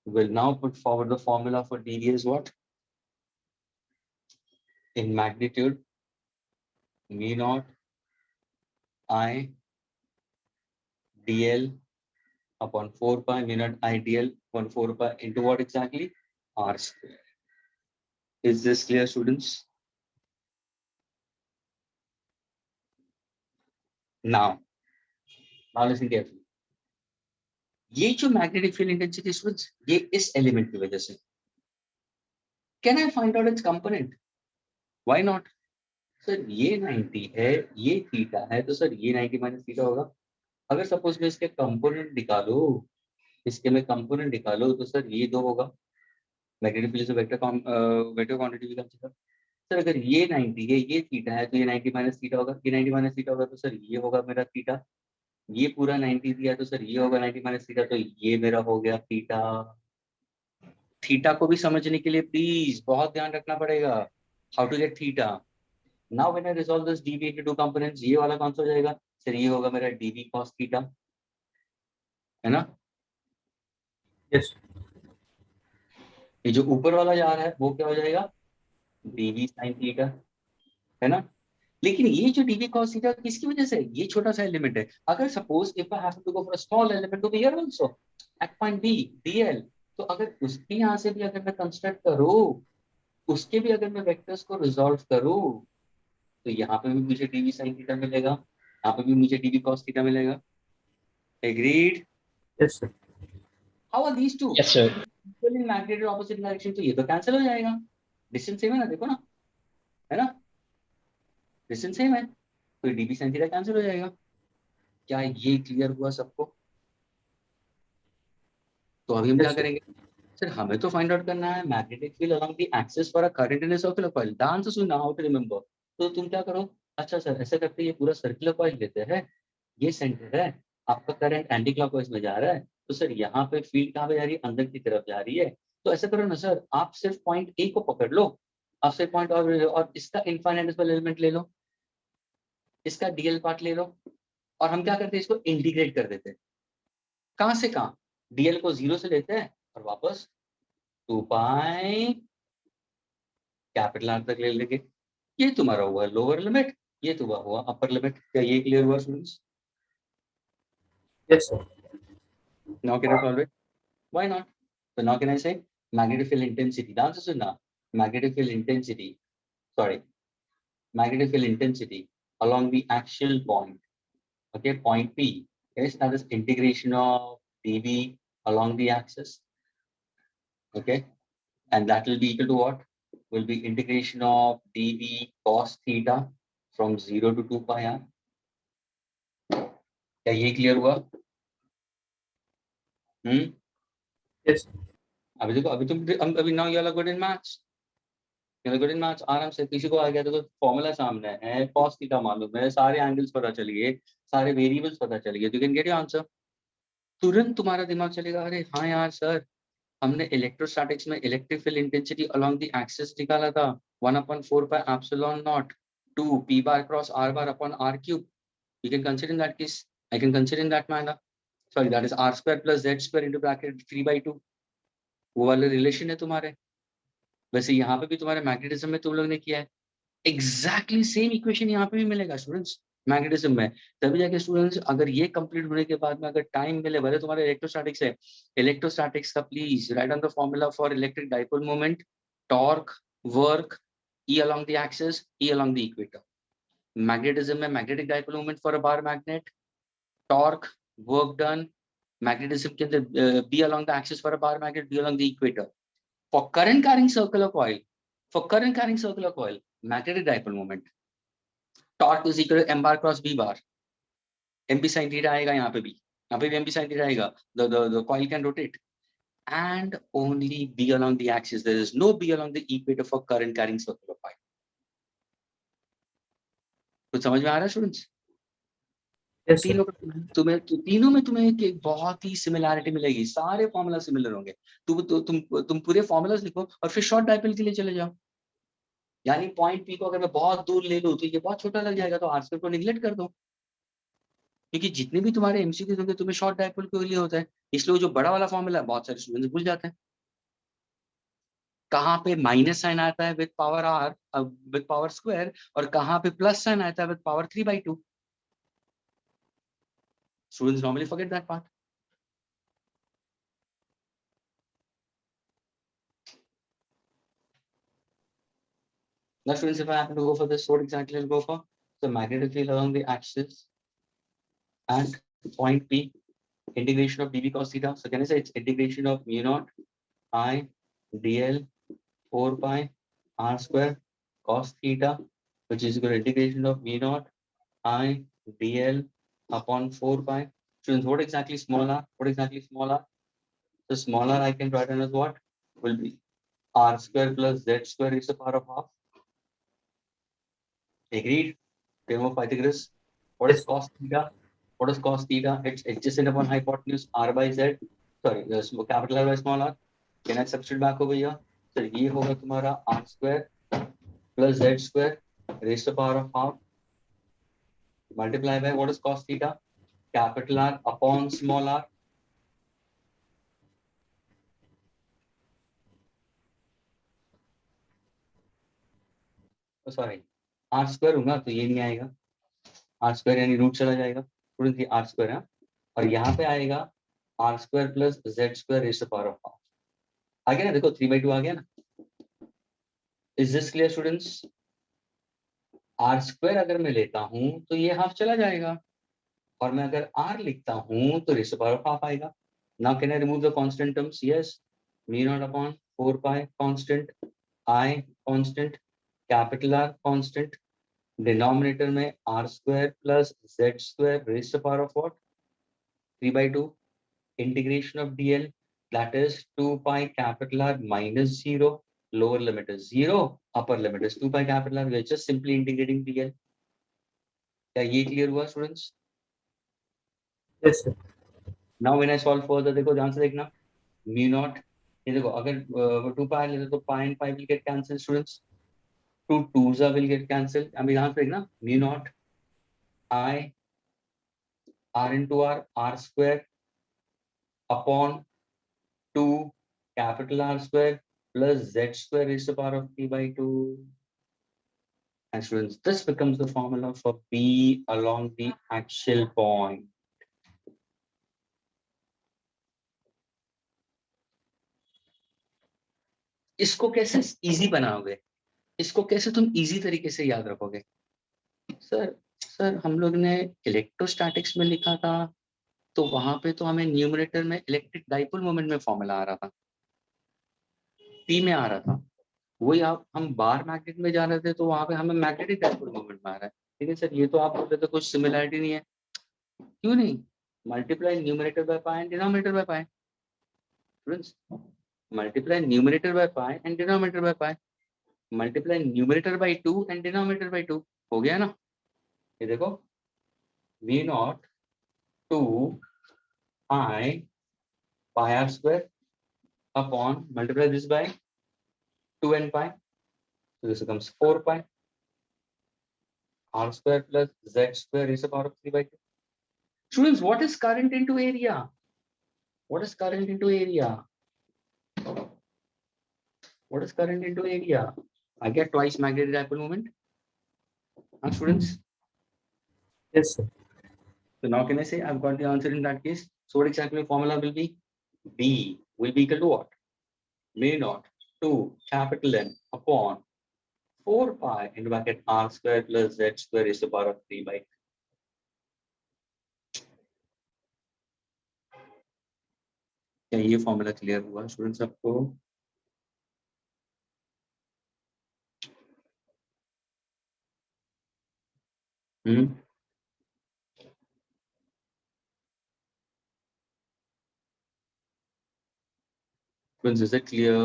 will now put forward the formula for dV is what? In magnitude, mu naught I dl upon 4 pi mu naught I dl upon 4 pi into what exactly? R square. Is this clear, students? Now listen carefully. ये जो magnetic field intensity students, ये इस element की वजह से. Can I find out it's component? Why not? Sir ये 90 है, ये थीटा है, तो सर ये 90 माइनस थीटा होगा. अगर सपोज मैं इसके कंपोनेंट निकालू, इसके मैं कंपोनेंट निकालू, तो सर ये 2 होगा. मैग्नेटिक फील्ड से वेक्टर क्वांटिटी भी कंसीडर. सर अगर ये 90 है, ये थीटा है, तो ये 90 माइनस थीटा होगा. ये 90 माइनस थीटा होगा, तो सर ये होगा मेरा थीटा. ये पूरा 90 दिया, तो सर ये होगा 90 माइनस थीटा, तो ये मेरा हो गया थीटा. थीटा को भी समझने के लिए प्लीज बहुत ध्यान रखना पड़ेगा. How to get theta. Now when I resolve this dv into two components, ये वाला कौन सा हो जाएगा? सर ये होगा मेरा dv cos थीटा, है ना? Yes. ये जो ऊपर वाला जा रहा है वो क्या हो जाएगा? dv sin थीटा, है ना? लेकिन ये जो dv cos थीटा किसकी वजह से? ये छोटा सा एलिमेंट है. अगर suppose if I have to go for a small element over here also at point b dl, तो अगर उसके यहां से भी अगर मैं कंस्ट्रक्ट करूं, उसके भी अगर मैं वेक्टर्स को रिजॉल्व करूं, तो यहाँ पे भी मुझे dv sin थीटा मिलेगा, यहाँ पे भी मुझे dv cos थीटा मिलेगा. Agreed? Yes, sir. How are these two? Yes, sir. In magnetic opposite direction, तो ये तो कैंसिल हो जाएगा. डिस्टेंस सेम है ना, देखो ना, है ना? डिस्टेंस सेम है, तो dv sin थीटा कैंसिल हो जाएगा. क्या ये क्लियर हुआ सबको? तो अभी हम क्या Yes, sir. करेंगे? सर हमें तो फाइंड आउट करना है magnetic field along the axis for a current in a circular coil. The answer is now to remember. तो तुम क्या करो? अच्छा सर ऐसे करते हैं, ये पूरा सर्कुलर कॉइल लेते हैं, ये सेंटर है, आपका करंट एंटी क्लॉकवाइज में जा रहा है, तो सर यहाँ पे फील्ड कहाँ पे जा रही है? अंदर की तरफ जा रही है. तो ऐसा करो ना सर, आप सिर्फ पॉइंट ए को पकड़ लो, आप सिर्फ पॉइंट और इसका इनफाइनाइटेसिमल एलिमेंट ले लो, इसका डीएल पार्ट ले लो, और हम क्या करते हैं? इसको इंटीग्रेट कर देते हैं. कहाँ से कहाँ? डीएल को 0 से लेते हैं और वापस 2 पाई कैपिटल आर तक ले लेंगे. ये तुम्हारा हुआ लोअर लिमिट, ये तुम्हारा हुआ अपर लिमिट. क्या ये क्लियर हुआ students? Yes, sir. Now can I solve it? Why not? So now can I say magnetic field intensity? The answer is no. Magnetic field intensity, sorry, magnetic field intensity along the axial point, okay, point P, yes, that is integration of dV along the axis, okay, and that will be equal to what? Will be integration of dV cos theta from 0 to 2 pi r. क्या ये clear हुआ? Yes, sir. अभी देखो, अभी तुम अभी now you are good in maths, you are good in maths. आराम से किसी को आ गया तो फॉर्मूला सामने है, cos थीटा मालूम है, सारे एंगल्स पता चल गए, सारे वेरिएबल्स पता चल गए, you can get your answer. तुरंत तुम्हारा दिमाग चलेगा, अरे हाँ यार सर, हमने इलेक्ट्रोस्टैटिक्स में electric field intensity along the axis निकाला था, 1/4 pi epsilon not 2 p bar cross r bar upon r cube. You can consider in that case, I can consider in that manner. Sorry, that is r square plus z square into bracket 3/2. वो वाले relation है तुम्हारे. वैसे यहाँ पे भी तुम्हारे magnetism में तुम लोग ने किया है, एग्जैक्टली सेम इक्वेशन यहाँ पे भी मिलेगा स्टूडेंट्स मैग्नेटिज्म में. तभी जाके स्टूडेंट्स अगर ये कंप्लीट होने के बाद में अगर टाइम मिले, भले तुम्हारे इलेक्ट्रोस्टैटिक्स है, इलेक्ट्रोस्टैटिक्स का please write on the formula for electric dipole moment, torque, work, E along the axis, E along the equator. Magnetism में magnetic dipole moment for a bar magnet, torque, work done. Magnetism के अंदर B along the axis for a bar magnet, B along the equator. For current carrying circular coil, magnetic dipole moment, torque is equal to m bar cross b bar. mb sin theta आएगा, यहाँ पे भी mb sin theta आएगा. The coil can rotate and only B along the axis. There is no B along the equator for current carrying circular coil. कुछ समझ में आ रहा है स्टूडेंट्स? Yes, sir. तीनों में तुम्हें एक बहुत ही सिमिलैरिटी मिलेगी, सारे फॉर्मूला सिमिलर होंगे. तुम पूरे फॉर्मूलास लिखो और फिर शॉर्ट डाइपोल के लिए चले जाओ. यानी पॉइंट पी को अगर मैं बहुत दूर ले लूं तो ये बहुत छोटा लग जाएगा, तो आर स्क्वायर को निगलेक्ट कर दो. क्योंकि जितने भी तुम्हारे एमसीक्यू होंगे तुम्हें शॉर्ट डायपोल के लिए होता है, इसलिए जो बड़ा वाला फॉर्मूला है बहुत सारे स्टूडेंट्स भूल जाते हैं। कहाँ पे माइनस साइन आता है with power R with power square, और कहाँ पे प्लस साइन आता है with power 3/2। Students normally forget that part. Now students, if I happen to go for this, what exactly I'll go for? So magnetic field along the axis and point P, integration of dv cos theta. So can I say it's integration of mu naught I dl 4 pi r square cos theta, which is equal to integration of mu naught I dl upon 4 pi. Students, what exactly small r? What exactly small r? So small r I can write down as what? Will be r square plus z square raised to the power of half. Agreed? Theorem of Pythagoras. What is Yes. cos theta? What is cos theta? It's adjacent upon hypotenuse r by z. Sorry, capital R by small r. Can I substitute back over here? So ये होगा तुम्हारा r square plus z square raised to the power of half multiply by what is cos theta? Capital R upon small r. Sorry r square होगा तो ये नहीं आएगा, r square यानी root चला जाएगा, स्टूडेंट ये r square है, और यहाँ पे आएगा r square plus z square raised to the power of half। आ गया ना, देखो 3/2 आ गया ना। Is this clear students? r square अगर मैं लेता हूं तो ये हाफ चला जाएगा, और मैं अगर r लिखता हूं तो raise to power of half आएगा। Now can I remove the constant terms? Yes, mu naught upon 4 pi constant, I constant, capital R constant, denominator में r square plus z square raised to the power of what? 3/2 integration of dl, that is 2 pi capital R minus 0, lower limit is 0, upper limit is 2 pi capital R. We are just simply integrating dl. क्या ये clear हुआ students? Yes, sir. Now when I solve further, देखो ध्यान से देखना, mu not, ये देखो अगर 2 पाई लेते तो pi and pi will get cancel students, 2 2s will get cancel. अब ध्यान से देखना, mu naught I r into r square upon 2 capital R square plus z square raised to the power of 3/2. And students, this becomes the formula for B along the axial point. इसको कैसे easy बनाओगे? इसको कैसे तुम easy तरीके से याद रखोगे? सर हम लोग ने इलेक्ट्रोस्टैटिक्स में लिखा था, तो वहां पे तो हमें न्यूमरेटर में इलेक्ट्रिक डाइपोल मोमेंट में फॉर्मूला आ रहा था, पी में आ रहा था। वही आप हम बार मैग्नेट में जा रहे थे तो वहां पे हमें मैग्नेटिक डाइपोल मोमेंट में आ रहा है। ठीक है सर, ये तो आप बोल रहे थे कुछ सिमिलरिटी नहीं है, क्यों नहीं? Multiply numerator by pi and denominator by pi. Students, multiply numerator by pi and denominator by pi, multiply numerator by 2 and denominator by 2, हो गया ना? ये देखो v naught 2 pi pi r square upon multiply this by 2 and pi, so this becomes 4 pi r square plus z square raised to the power of 3/2. Students, what is current into area? What is current into area? What is current into area? I get twice magnetic dipole moment. Students, Yes, sir. so now can I say I've got the answer in that case? So what exactly the formula will be? B will be equal to what? Mu naught 2 capital N upon 4 pi into bracket r square plus z square is the power of 3/2. क्या ये formula clear हुआ students आपको? Students, is it clear?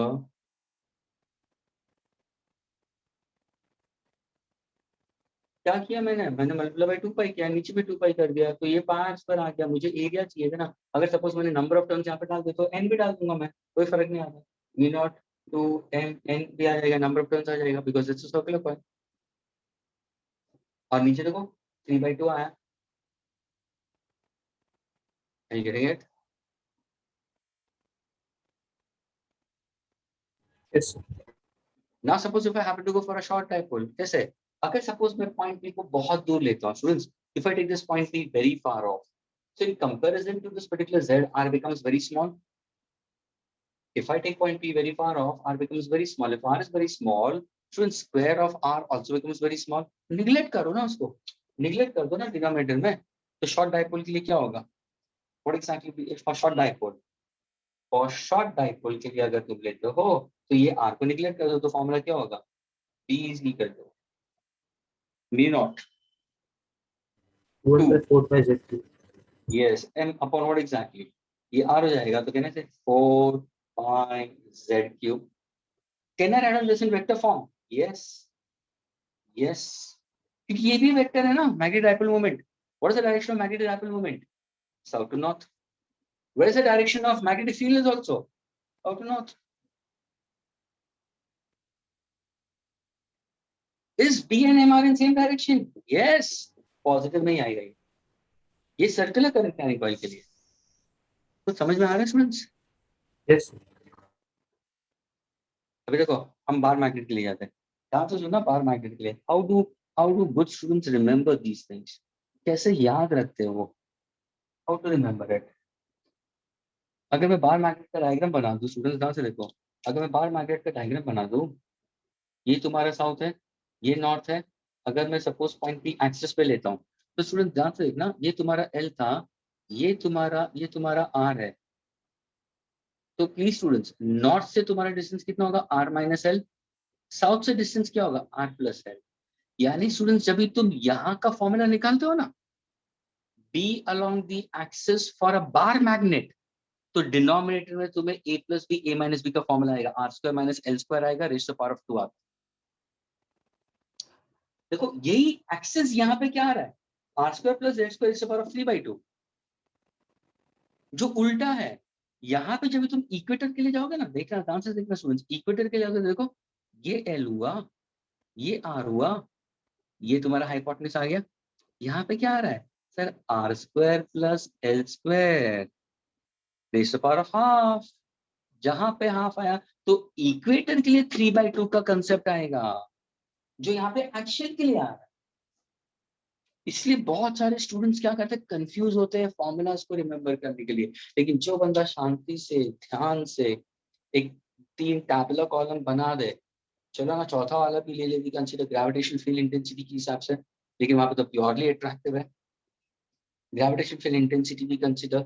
क्या किया मैंने multiply by 2 पाई किया, नीचे भी 2 पाई कर दिया, तो ये पाई स्क्वायर आ गया। मुझे एरिया चाहिए था ना, अगर सपोज मैंने नंबर ऑफ टर्म्स यहाँ पे डाल दिया तो n भी डाल दूंगा मैं, कोई फर्क नहीं आता। v नॉट टू n भी आ जाएगा, नंबर ऑफ टर्म्स आ जाएगा, because it's a circular coil. और नीचे देखो 3/2 आया, Are you getting it? Yes, sir. Now suppose if I happen to go for a short dipole, कैसे? अगर suppose मैं point P को बहुत दूर लेता हूँ, students, if I take this point P very far off, so in comparison to this particular Z, R becomes very small. If I take point P very far off, R becomes very small. If R is very small, students, square of R also becomes very small. Neglect करो ना उसको, neglect कर दो ना denominator में. तो short dipole के लिए क्या होगा? What exactly is for short dipole? और शॉर्ट डाइपोल के लिए अगर तुम लेते हो तो ये आर को निगलेक्ट कर दो तो फॉर्मूला क्या होगा? B is equal to mu naught 1 2 by 4 by Z2. Yes M upon what exactly? ये आर हो जाएगा तो कहने से 4 pi Z cube. Can I write on this in vector form? Yes yes, क्योंकि ये भी वेक्टर है ना. Magnetic dipole moment, what is the direction of magnetic dipole moment? South to north. Where is the direction of magnetic field? Is also south to north. Is B and M are in same direction? Yes. Positive नहीं आएगा ये circular current है coil के लिए. कुछ समझ में आ रहा है स्टूडेंट्स? Yes, sir. अभी देखो हम बार मैग्नेट के लिए जाते हैं. यहाँ तो सुना बार मैग्नेट के लिए how do good students remember these things? कैसे याद रखते हो वो? How to remember it? अगर मैं बार मैग्नेट का डायग्राम बना दूं स्टूडेंट्स, ध्यान से देखो. अगर मैं बार मैग्नेट का डायग्राम बना दूं, ये तुम्हारा साउथ है, ये नॉर्थ है. अगर मैं सपोज पॉइंट पी एक्सिस पे लेता हूँ तो स्टूडेंट ध्यान से देखना, ये तुम्हारा एल था, ये तुम्हारा आर है. तो प्लीज स्टूडेंट्स, नॉर्थ से तुम्हारा डिस्टेंस कितना होगा? R minus L. साउथ से डिस्टेंस क्या होगा? R plus L. यानी स्टूडेंट्स जब भी तुम यहाँ का फॉर्मूला निकालते हो ना, B along the axis for a bar magnet, तो डिनोमिनेटर में तुम्हें A plus B A minus B का फॉर्मूला आएगा. R square minus L square आएगा raise to power of 2 R. देखो यही एक्सिस यहाँ पे क्या आ रहा है? R square plus Z square raise to power of 3/2. जो उल्टा है, यहाँ पे जब तुम इक्वेटर के लिए जाओगे ना, देखना ध्यान से देखना स्टूडेंट्स, इक्वेटर के लिए जाओगे देखो, ये एल हुआ, ये आर हुआ, ये तुम्हारा हाइपोटेन्यूज आ गया. यहाँ पे क्या आ रहा है sir? R square plus L square raise to power of half. जहां पे हाफ आया तो इक्वेटर के लिए 3/2 का कंसेप्ट आएगा, जो यहाँ पे एक्शन के लिए आ रहा है. इसलिए बहुत सारे स्टूडेंट्स क्या करते हैं, कंफ्यूज होते हैं फॉर्मूलाज को रिमेम्बर करने के लिए. लेकिन जो बंदा शांति से ध्यान से एक 3 टैबुलर कॉलम बना दे, चलो ना चौथा वाला भी ले ले, we consider gravitational field intensity के हिसाब से, लेकिन वहां पे तो प्योरली अट्रैक्टिव है. ग्रेविटेशनल फील्ड इंटेंसिटी भी कंसीडर,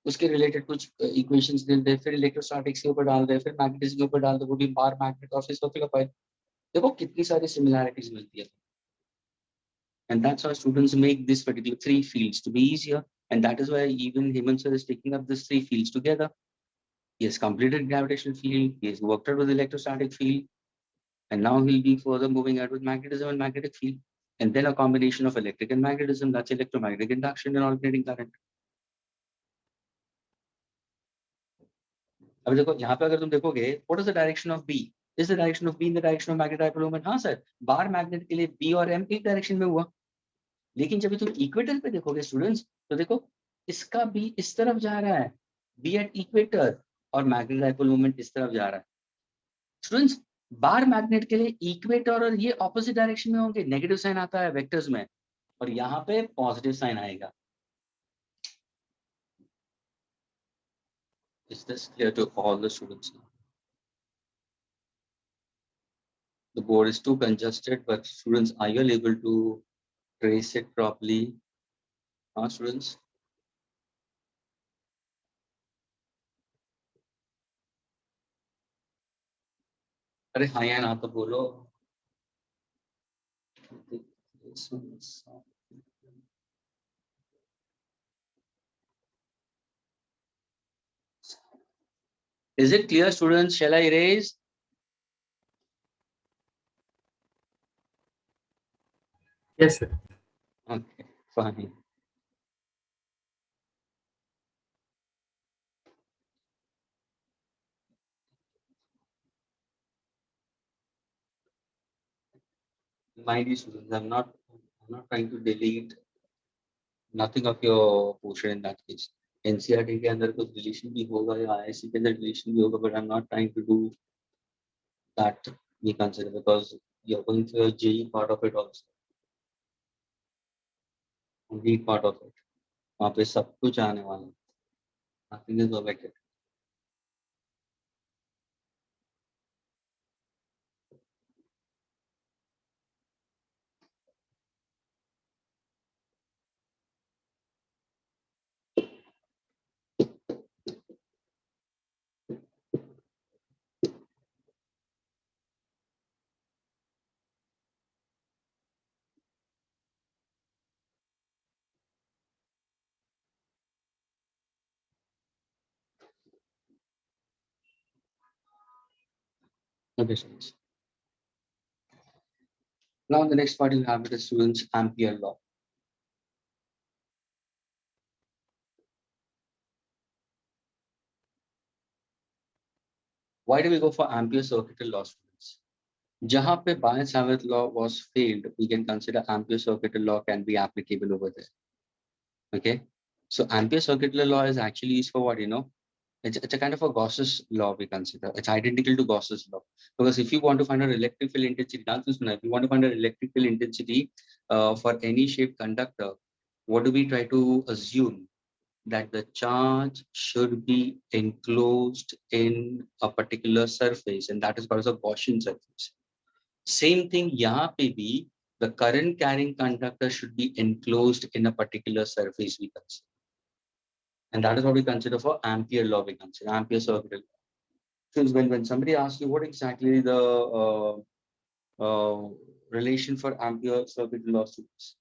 उसके रिलेटेड कुछ इक्वेशंस दे दे, फिर इलेक्ट्रोस्टैटिक्स के ऊपर डाल दे, फिर मैग्नेटिज्म के ऊपर डाल दे, वो भी बार मैग्नेट और फिर सोफे का कॉइल. देखो कितनी सारी सिमिलैरिटीज मिलती है. And that's why students make this particular 3 fields to be easier. And that is why even Hemant sir is taking up these 3 fields together. He has completed gravitational field, he has worked out with electrostatic field, and now he'll be further moving out with magnetism and magnetic field. And then a combination of electric and magnetism, that's electromagnetic induction and alternating current. अब देखो यहाँ पे अगर तुम देखोगे, what is the direction of B? Is the direction of B in the direction of magnetic dipole moment? हाँ sir, बार magnet के लिए B और M एक डायरेक्शन में हुआ. लेकिन जब तुम इक्वेटर पे देखोगे स्टूडेंट्स, तो देखो इसका भी इस तरफ जा रहा है, बी एट इक्वेटर, और मैग्नेटिक डाइपोल मोमेंट इस तरफ जा रहा है. स्टूडेंट्स बार मैग्नेट के लिए इक्वेटर और ये ऑपोजिट डायरेक्शन में होंगे, नेगेटिव साइन आता है वेक्टर्स में, और यहाँ पे पॉजिटिव साइन आएगा. Is this clear to all the students? The board is too congested, but students, are you able to trace it properly? Students? अरे हाँ या ना तो बोलो. Is it clear, students? Shall I erase? Yes, sir. Okay, fine. Mind you, students, I'm not trying to delete nothing of your portion in that case. NCERT के अंदर कुछ deletion भी होगा या आईआईसी के अंदर डिलीशन भी होगा, but I am not trying to do that we consider because you're going through a JEE part of it also, NEET part of it. वहाँ पे सब कुछ आने वाला है. Nothing is omitted. Okay, students. Now the next part you have with the students Ampere law. Why do we go for Ampere circuital law, students? जहाँ पे By-Ajit law was failed, we can consider Ampere circuital law can be applicable over there. Okay, so Ampere circuital law is actually used for what, you know? It's a kind of a Gauss's law we consider. It's identical to Gauss's law. Because if you want to find out electric field intensity, if you want to find out electric field intensity for any shaped conductor, what do we try to assume? That the charge should be enclosed in a particular surface, and that is called as a Gaussian surface. Same thing, यहाँ पे भी the current carrying conductor should be enclosed in a particular surface we consider. And that is what we consider for Ampere law, we consider Ampere circuital law. Since when somebody asks you what exactly the relation for Ampere circuital law students,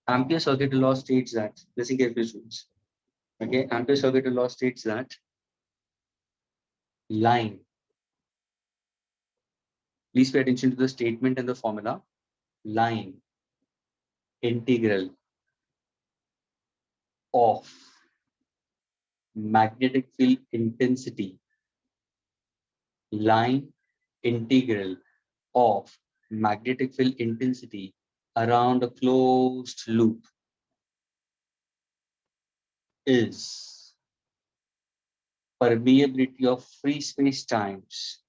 Ampere circuital law states that, listen carefully students, okay, Ampere circuital law states that line, please pay attention to the statement and the formula, line integral of magnetic field intensity, line integral of magnetic field intensity around a closed loop is permeability of free space times,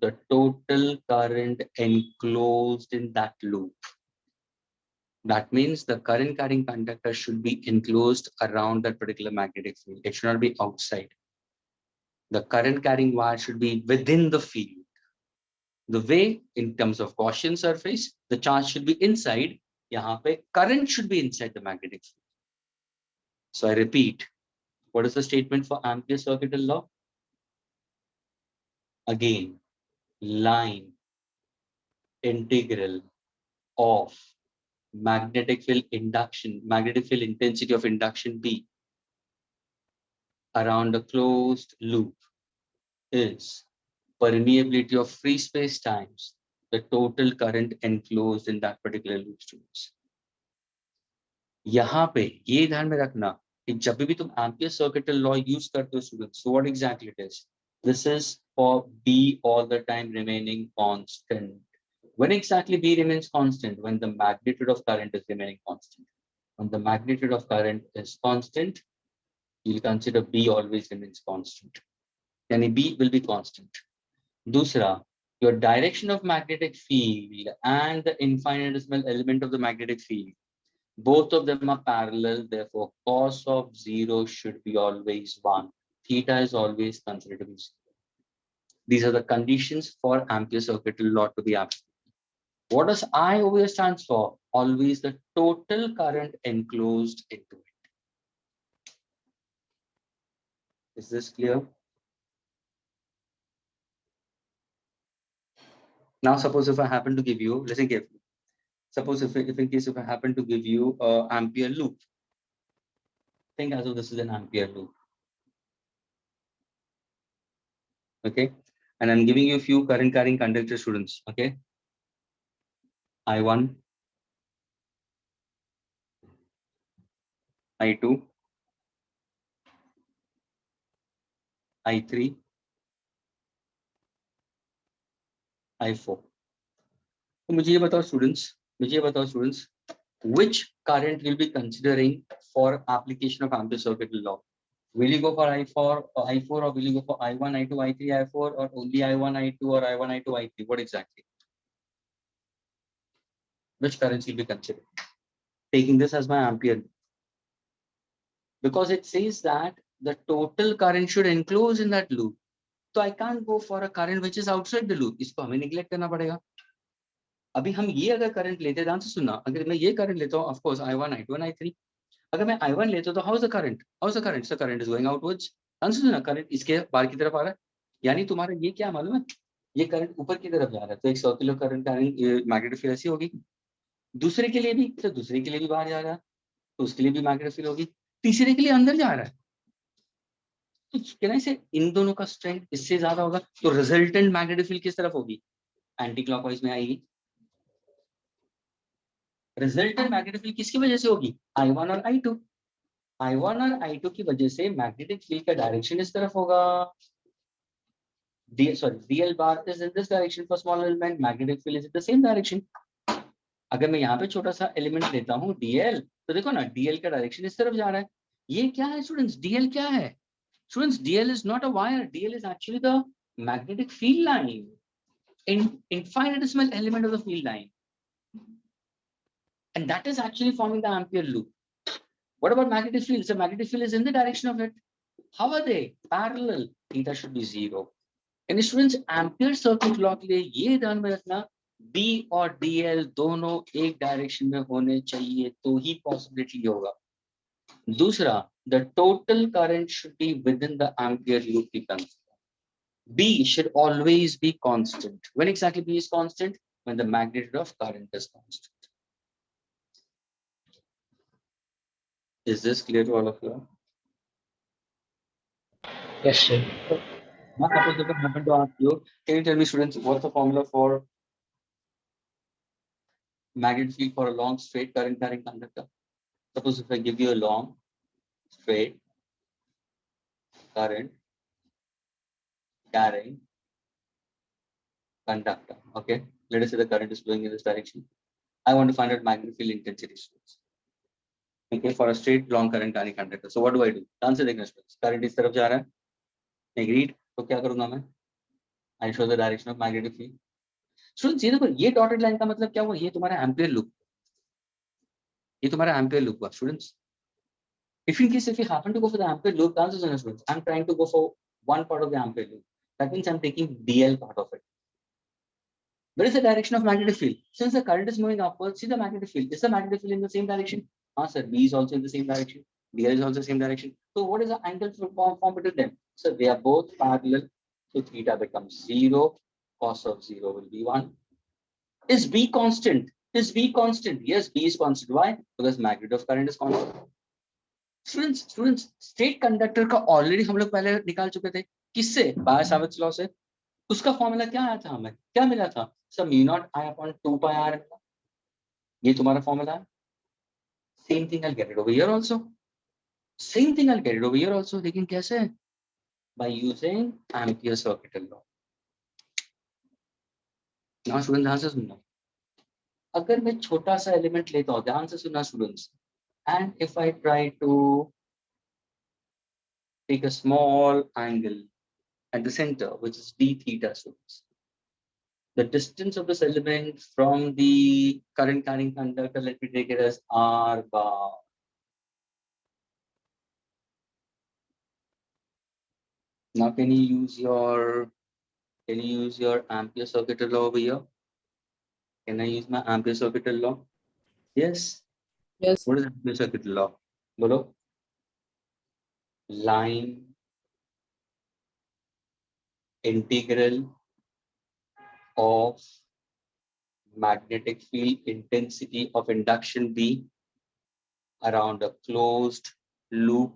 the total current enclosed in that loop. That means the current carrying conductor should be enclosed around that particular magnetic field. It should not be outside. The current carrying wire should be within the field. The way in terms of Gaussian surface, the charge should be inside. Yahan pe current should be inside the magnetic field. So I repeat, what is the statement for Ampere circuital law? Again, line integral of magnetic field intensity of induction B around a closed loop is permeability of free space times the total current enclosed in that particular loop, students. यहाँ पे ये ध्यान में रखना कि जब भी तुम एम्पियर सर्किटल लॉ यूज करते हो students, so what exactly it is? This is for B all the time remaining constant. When exactly B remains constant? When the magnitude of current is remaining constant. When the magnitude of current is constant, you'll consider B always remains constant. Yani B will be constant. Dusra, your direction of magnetic field and the infinitesimal element of the magnetic field, both of them are parallel. Therefore, cos of 0 should be always 1. Theta is always considered to be 0. These are the conditions for Ampere circuital law to be applicable. What does I over here stands for? Always the total current enclosed into it. Is this clear? Now, suppose if I happen to give you, listen carefully. Suppose if in case if I happen to give you an Ampere loop, think as though this is an Ampere loop. Okay, and I'm giving you a few current carrying conductor students. Okay, I1, I2, I3, I4. तो मुझे ये बताओ students, which current will be considering for application of Ampere circuit law? Will you go for I4 or I4, or will you go for I1, I2, I3, I4, or only I1, I2, or I1, I2, I3? What exactly? Which currents will be considered? Taking this as my Ampere, because it says that the total current should enclose in that loop. So I can't go for a current which is outside the loop. इसको हमें neglect करना पड़ेगा. अभी हम ये अगर current लेते हैं, ध्यान से सुनना, अगर मैं ये करंट लेता हूँ, of course I1, I2 and I3. अगर मैं I1 लेता हूँ तो how is the current? How is the current? The current is going outwards. ध्यान से सुनना, करंट इसके बाहर की तरफ आ रहा है. यानी तुम्हारा ये क्या मालूम है, ये करंट ऊपर की तरफ जा रहा है. तो एक सर्कुलर करंट मैग्नेटिक फील्ड ऐसी होगी. दूसरे के लिए भी, तो दूसरे के लिए भी बाहर जा रहा है, तो उसके लिए भी मैग्नेटिक फील्ड होगी. तीसरे के लिए अंदर जा रहा है, तो कैन आई से इन दोनों का स्ट्रेंथ इससे ज्यादा होगा. तो रिजल्टेंट मैग्नेटिक फील्ड किस तरफ होगी? एंटी क्लॉकवाइज में आएगी. रिजल्टेंट मैग्नेटिक फील्ड किसकी वजह से होगी? I1 और I2. I1 और I2 की वजह से मैग्नेटिक फील्ड का डायरेक्शन इस तरफ होगा. DL bar is in this direction for small element, magnetic field is in the same direction. अगर मैं यहाँ पे छोटा सा एलिमेंट लेता हूँ DL, तो देखो ना, DL का डायरेक्शन इस तरफ जा रहा है. ये क्या है स्टूडेंट्स? DL क्या है students? DL is not a wire. DL is actually the magnetic field line, infinitesimal element of the field line, and that is actually forming the Ampere loop. What about magnetic field? So magnetic field is in the direction of it. How are they? Parallel. Theta should be 0. And students, Ampere circuit law के लिए ये ध्यान में रखना, B और DL दोनों एक direction में होने चाहिए तो ही पॉसिबिलिटी होगा. दूसरा, the total current should be within the Ampere loop we consider. B should always be constant. When exactly B is constant? When the magnitude of current is constant. Is this clear to all of you? Yes, sir. Now, suppose if I happen to ask you, can you tell me, students, what's the formula for magnetic field for a long straight current carrying conductor? Suppose if I give you a long straight current carrying conductor, okay? Let us say the current is flowing in this direction. I want to find out magnetic field intensity, students. Okay, for a straight long current carrying conductor. So what do I do? Answer देखना students. Current इस तरफ जा रहा है. Agreed? तो क्या करूँगा मैं? I show the direction of magnetic field. Students, ये देखो, ये dotted line का मतलब क्या हुआ? ये तुम्हारा Ampere loop. ये तुम्हारा Ampere loop हुआ, students. If in case if you happen to go for the Ampere loop, the answer is students. I'm trying to go for one part of the Ampere loop. That means I'm taking DL part of it. Where is the direction of magnetic field? Since the current is moving upwards, see the magnetic field. Is the magnetic field in the same direction? Sir, B is also in the same direction. DL is also the same direction. So what is the angle form between them? So they are both parallel. So theta becomes 0. Cos of 0 will be 1. Is B constant? Is B constant? Yes, B is constant. Why? Because magnitude of current is constant. Students, straight conductor का already हम लोग पहले निकाल चुके थे. किससे? By-Ajit law से. उसका फॉर्मूला क्या आया था हमें? क्या मिला था? Sir mu naught I upon 2 pi r. ये तुम्हारा फॉर्मूला है. Same thing I get it over here also. Same thing I get it over here also. लेकिन कैसे? By using ampere circuit law. Now student ध्यान से सुनना. अगर मैं छोटा सा एलिमेंट लेता हूं, ध्यान से सुनना students, and if I try to take a small angle at the center, which is d theta, students. The distance of this element from the current carrying conductor, let me take it as r bar. Now can you use your Ampere circuit law over here? Can I use my Ampere circuit law? Yes. Yes. What is Ampere circuit law? Bolo. Line integral of magnetic field intensity of induction B around a closed loop.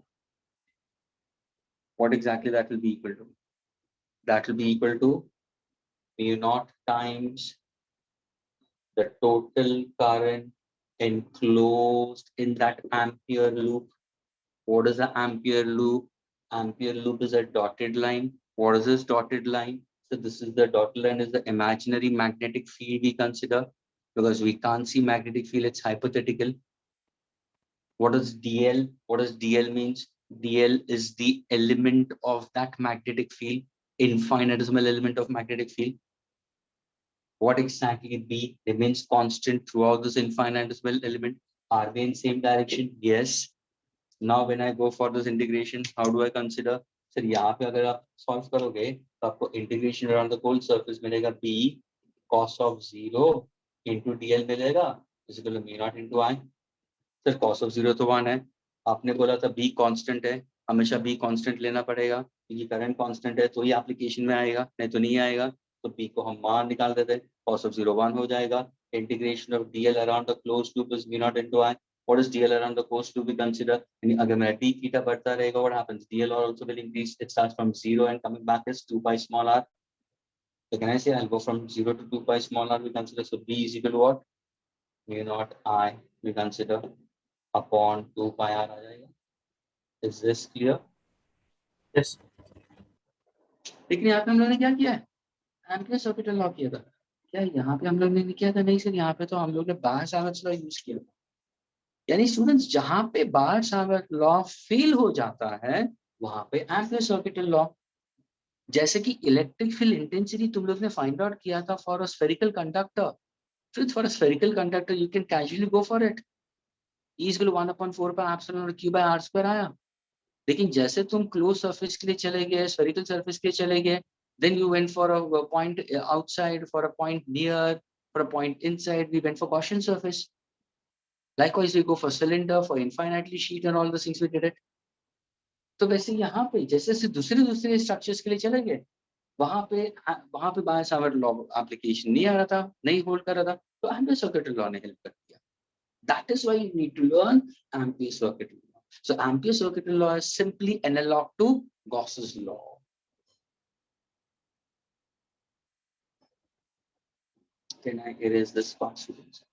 What exactly that will be equal to? That will be equal to mu naught times the total current enclosed in that Ampere loop. What is the Ampere loop? Ampere loop is a dotted line. What is this dotted line? So this is the dotted line, is the imaginary magnetic field we consider. because we can't see magnetic field, it's hypothetical. What is DL? What does DL means? DL is the element of that magnetic field, infinitesimal element of magnetic field. What exactly it be? Remains constant throughout this infinitesimal element. Are they in same direction? Yes. Now when I go for this integration, how do I consider? Sir यहाँ पे अगर आप solve करोगे तो आपको integration around the whole surface मिलेगा B cos of 0 into DL मिलेगा is equal to mu naught into I. Sir cos of 0 तो 1 है, आपने बोला था B constant है, हमेशा B constant लेना पड़ेगा क्योंकि करंट constant है तो ही एप्लीकेशन में आएगा, नहीं तो नहीं आएगा. तो B को हम मान निकाल देते हैं, cos of 0 1 हो जाएगा. Integration of DL around the closed loop is mu naught into I. What is DL around the closed loop we consider? And अगर मेरा d theta बढ़ता रहेगा, what happens? DL also will increase. It starts from 0 and coming back is 2 pi small r. So can I say I'll go from 0 to 2 pi small r we consider? So B is equal to what? Mu naught I we consider upon 2 pi r आ जाएगा. Is this clear? Yes. लेकिन यहाँ पे हम लोगों ने क्या किया है? एम्पियर सर्किट लॉ किया था. क्या यहाँ पे हम लोग ने किया था? नहीं सर, यहाँ पे तो हम लोग ने बाय-आजिट लॉ यूज किया. यानी स्टूडेंट्स जहां पे बाय-आजिट लॉ फेल हो जाता है वहां पे एम्पियर सर्किट लॉ. जैसे कि इलेक्ट्रिक फील्ड इंटेंसिटी तुम लोग ने फाइंड आउट किया था for a spherical conductor. For a spherical conductor you can casually go for it. E is equal to 1/4 pi epsilon और q by r square आया. लेकिन जैसे तुम क्लोज सरफेस के लिए चले गए, स्फेरिकल सरफेस के लिए चले गए, then you went for a point outside, for a point near, for a point inside, we went for Gaussian surface. Likewise we go for cylinder, for infinitely sheet and all the things we did it. तो वैसे यहाँ पे जैसे दूसरे structures के लिए चले गए, वहां पे बाय-आजिट लॉ एप्लीकेशन नहीं आ रहा था, नहीं होल्ड कर रहा था, तो एम्पियर सर्किट लॉ ने हेल्प कर दिया. That is why you need to learn Ampere circuit law. So Ampere circuit law is simply analog to Gauss's law. Can I erase this part, students?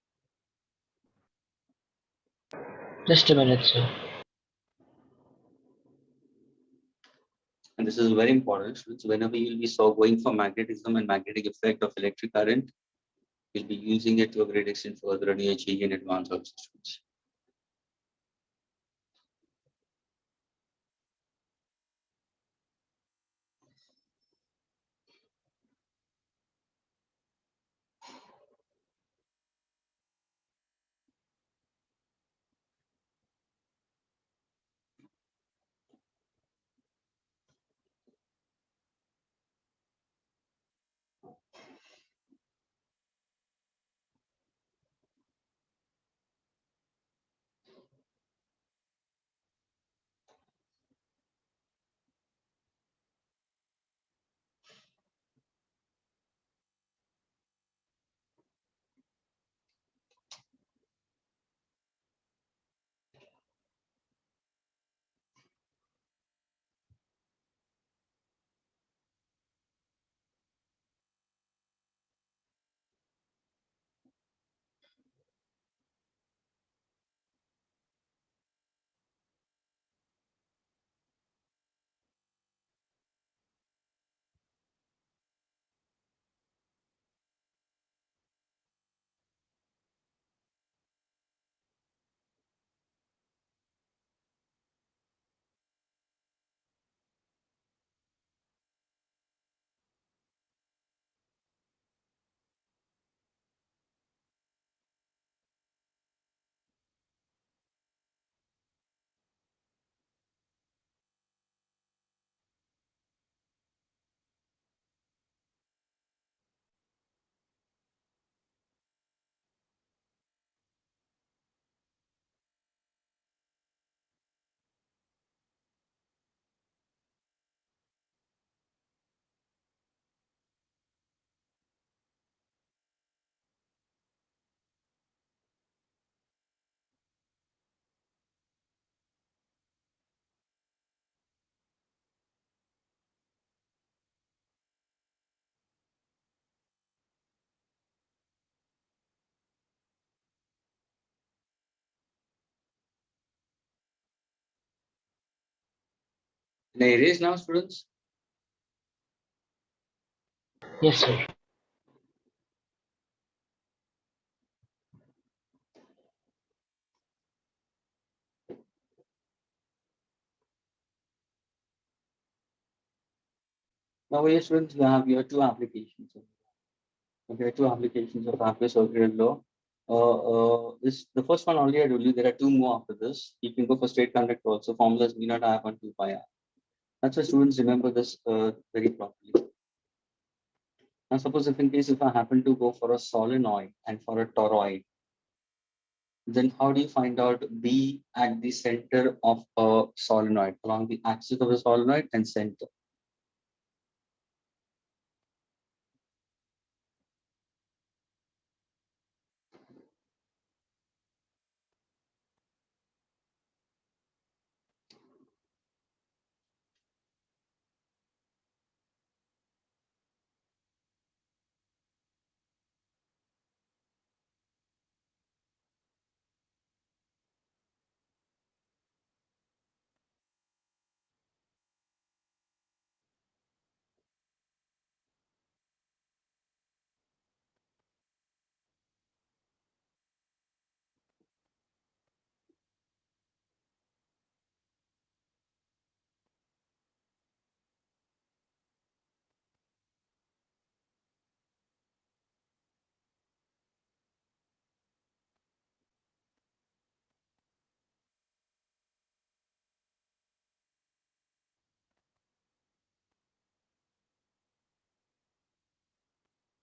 Just a minute, sir. And this is very important, students. Whenever you'll be going for magnetism and magnetic effect of electric current, you'll be using it to a great extent further in your JEE and Advanced also, students. Can I erase now, students? Yes, sir. Now, here students, you have your two applications. Okay, two applications of Ampere circular law. This the first one already I told you. There are two more after this. You can go for straight conductor also. Formulas V naught I upon 2 pi r. That's why students remember this very properly. Now, suppose if I happen to go for a solenoid and for a toroid, then how do you find out B at the center of a solenoid along the axis of the solenoid and center?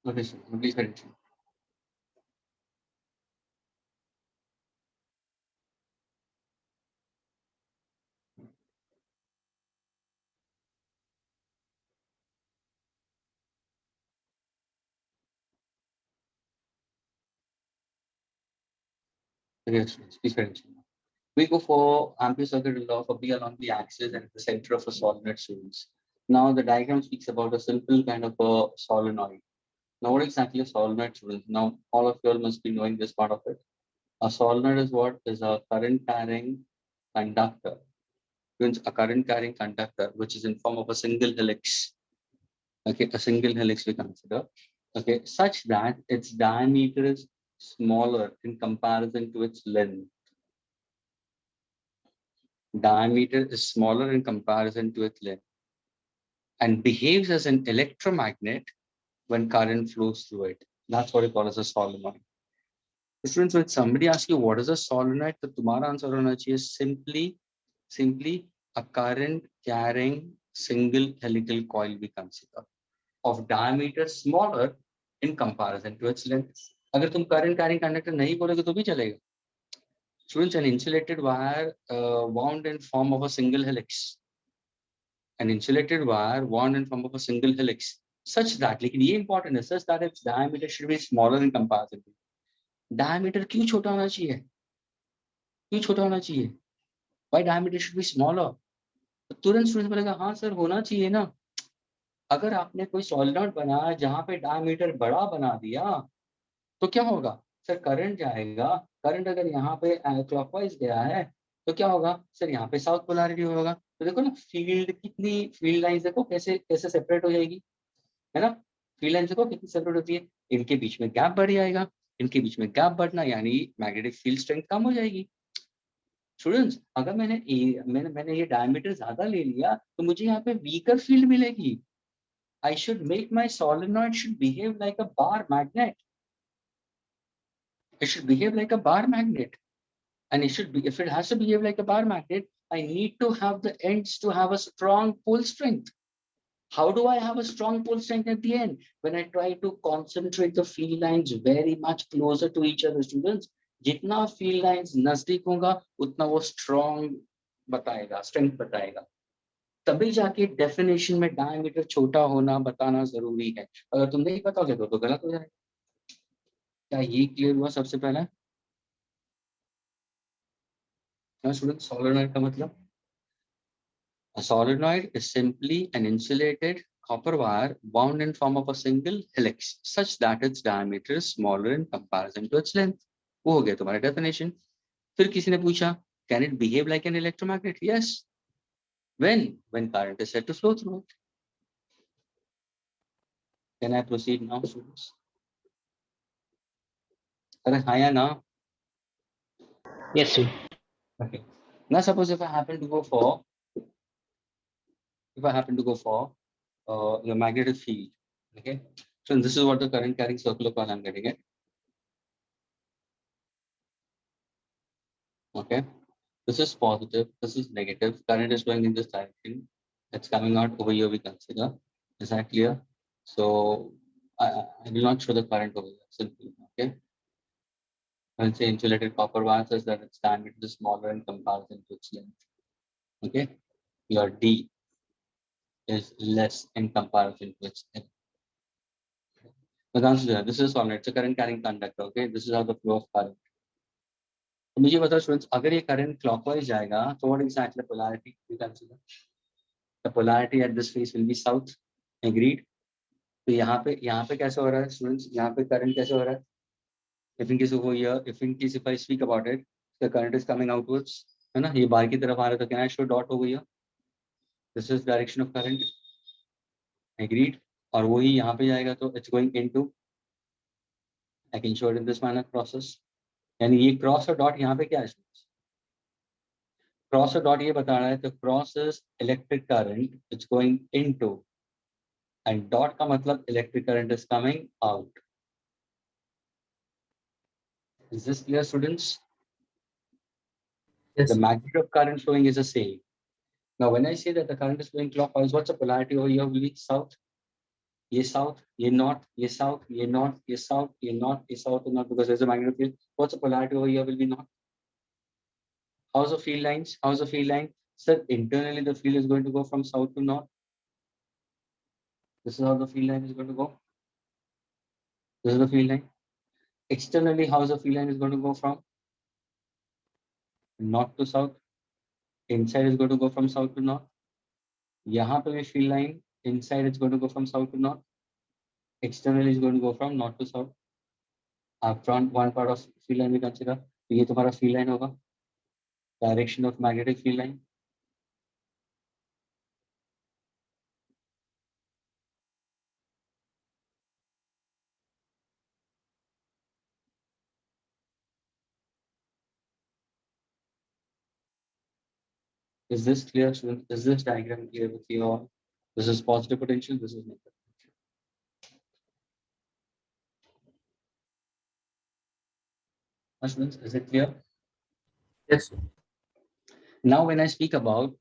Okay, sir. Please correct me. Yes, students, please correct me. We go for Ampere circuit law for B along the axis and the center of a solenoid students. Now the diagram speaks about a simple kind of a solenoid. Now what exactly a solenoid students? Now all of you all must be knowing this part of it. A solenoid is what? Is a current carrying conductor. Means a current carrying conductor which is in form of a single helix. Okay, a single helix we consider. Okay, such that its diameter is smaller in comparison to its length. Diameter is smaller in comparison to its length and behaves as an electromagnet when current flows through it. That's what we call as a solenoid. Students, when somebody asks you what is a solenoid, तो तुम्हारा answer होना चाहिए simply a current carrying single helical coil we consider of diameter smaller in comparison to its length. अगर तुम current carrying conductor नहीं बोलोगे तो भी चलेगा. Students, an insulated wire wound in form of a single helix. An insulated wire wound in form of a single helix, such that, लेकिन ये important है, such that its diameter should be smaller in comparison. Diameter क्यों छोटा होना चाहिए? क्यों छोटा होना चाहिए? Why diameter should be smaller? तो तुरंत स्टूडेंट बोलेगा हाँ सर होना चाहिए ना. अगर आपने कोई सॉलिनॉइड बनाया जहाँ पे डायमीटर बड़ा बना दिया तो क्या होगा सर? करंट जाएगा. करंट अगर यहाँ पे क्लॉकवाइज गया है तो क्या होगा सर? यहाँ पे साउथ पोलैरिटी होगा. तो देखो ना फील्ड कितनी फील्ड लाइंस देखो कैसे कैसे सेपरेट हो जाएगी, है ना. फील्ड लाइंस देखो कितनी सेपरेट होती है. इनके बीच में गैप बढ़ जाएगा. इनके बीच में गैप बढ़ना यानी मैग्नेटिक फील्ड स्ट्रेंथ कम हो जाएगी. स्टूडेंट्स, अगर मैंने ये डायमीटर ज्यादा ले लिया तो मुझे यहाँ पे वीकर फील्ड मिलेगी. I should make my solenoid should behave like a bar magnet. It should behave like a bar magnet. And it should be, if it has to behave like a bar magnet, I need to have the ends to have a strong pull strength. How do I have a strong pull strength at the end? When I try to concentrate the field lines very much closer to each other, students, जितना field lines नजदीक होगा उतना वो strong बताएगा, strength बताएगा. तभी जाके definition में डायमीटर छोटा होना बताना जरूरी है. अगर तुम नहीं बताओगे तो गलत हो जाएगा. क्या ये क्लियर हुआ सबसे पहला? स्टूडेंट, सोलेनॉइड का मतलब? A solenoid is simply an insulated copper wire wound in form of a single helix such that its diameter is smaller in comparison to its length. वो हो गया तुम्हारा डेफिनेशन. फिर किसी ने पूछा can it behave like an electromagnet? Yes. When current is said to flow through it. Can I proceed now, students? अरे हाँ या ना? Yes, sir. Okay. Now suppose if I happen to go for your magnetic field. Okay, so this is what the current carrying circular coil I'm getting it. Okay, this is positive, this is negative. Current is going in this direction. It's coming out over here. We consider. Is that clear? So I will not show the current over here. Simply. Okay. I'll say insulated copper wire says that its diameter is smaller in comparison to its length. Okay, your D is less in comparison to its length. The answer this is solid. It's a current carrying conductor. Okay, this is how the flow of current. तो मुझे बताओ students, अगर ये current clockwise जाएगा तो what exactly polarity we consider? The polarity at this face will be south. Agreed? तो यहाँ पे कैसे हो रहा है स्टूडेंट्स? यहाँ पे करंट कैसे हो रहा है? If in case over here, if I speak about it, the current is coming outwards, है ना? ये बाहर की तरफ आ रहा है, तो can I show dot over here? This is direction of current. Agreed? और वही यहाँ पे जाएगा तो it's going into. I can show it in this manner process. यानी ये क्रॉस और डॉट यहाँ पे क्या है? क्रॉस और डॉट ये बता रहा है तो cross is electric current, it's going into, and dot का मतलब electric current is coming out. Is this clear, students? Yes, The sir. magnitude of current flowing is the same. Now, when I say that the current is flowing clockwise, what's the polarity over here? Will be south, ye north, ye south, ye north, ye south, ye north, ye south, and north, because there's a magnetic field. What's the polarity over here? Will be north. How's the field lines? How's the field line? Sir, internally the field is going to go from south to north. This is how the field line is going to go. This is the field line. Externally, how is the field line is going to go from north to south? Inside is going to go from south to north. यहाँ पे भी field line inside is going to go from south to north. Externally is going to go from north to south. Front one part of field line we consider. तो ये तुम्हारा field line होगा. Direction of magnetic field line. Is this clear, students? Is this diagram clear with you all? This is positive potential. This is negative potential. Students, is it clear? Yes, sir. Now, when I speak about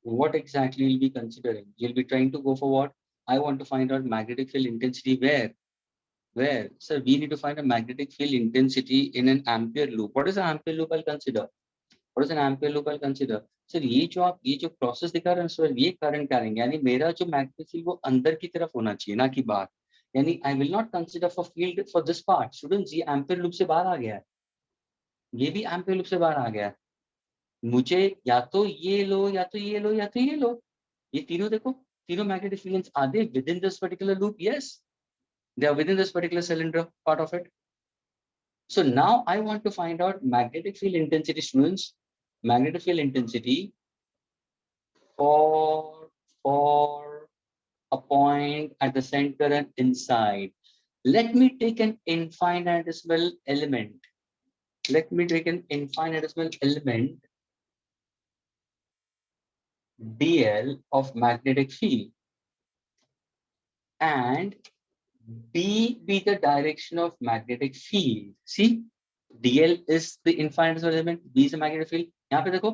what exactly you'll be considering, you'll be trying to go for what? I want to find out magnetic field intensity where? Where? Sir, we need to find a magnetic field intensity in an Ampere loop. What is an Ampere loop? I'll consider. What is an Ampere loop? I'll consider. Sir, ये जो process दिखा रहे हैं sir, ये current carrying, यानी मेरा जो magnetic field वो अंदर की तरफ होना चाहिए, ना कि बाहर. यानी I will not consider for field for this part. Students, ये Ampere loop से बाहर आ गया है. ये भी Ampere loop से बाहर आ गया है. मुझे या तो ये लो या तो ये लो या तो ये लो. ये तीनों देखो, तीनों magnetic fields are they within this particular loop? Yes. They are within this particular cylinder part of it. So now I want to find out magnetic field intensity, students. Magnetic field intensity for a point at the center and inside. Let me take an infinitesimal element. Let me take an infinitesimal element dl of magnetic field, and B be the direction of magnetic field. See, dl is the infinitesimal element, B is the magnetic field. यहाँ पे देखो,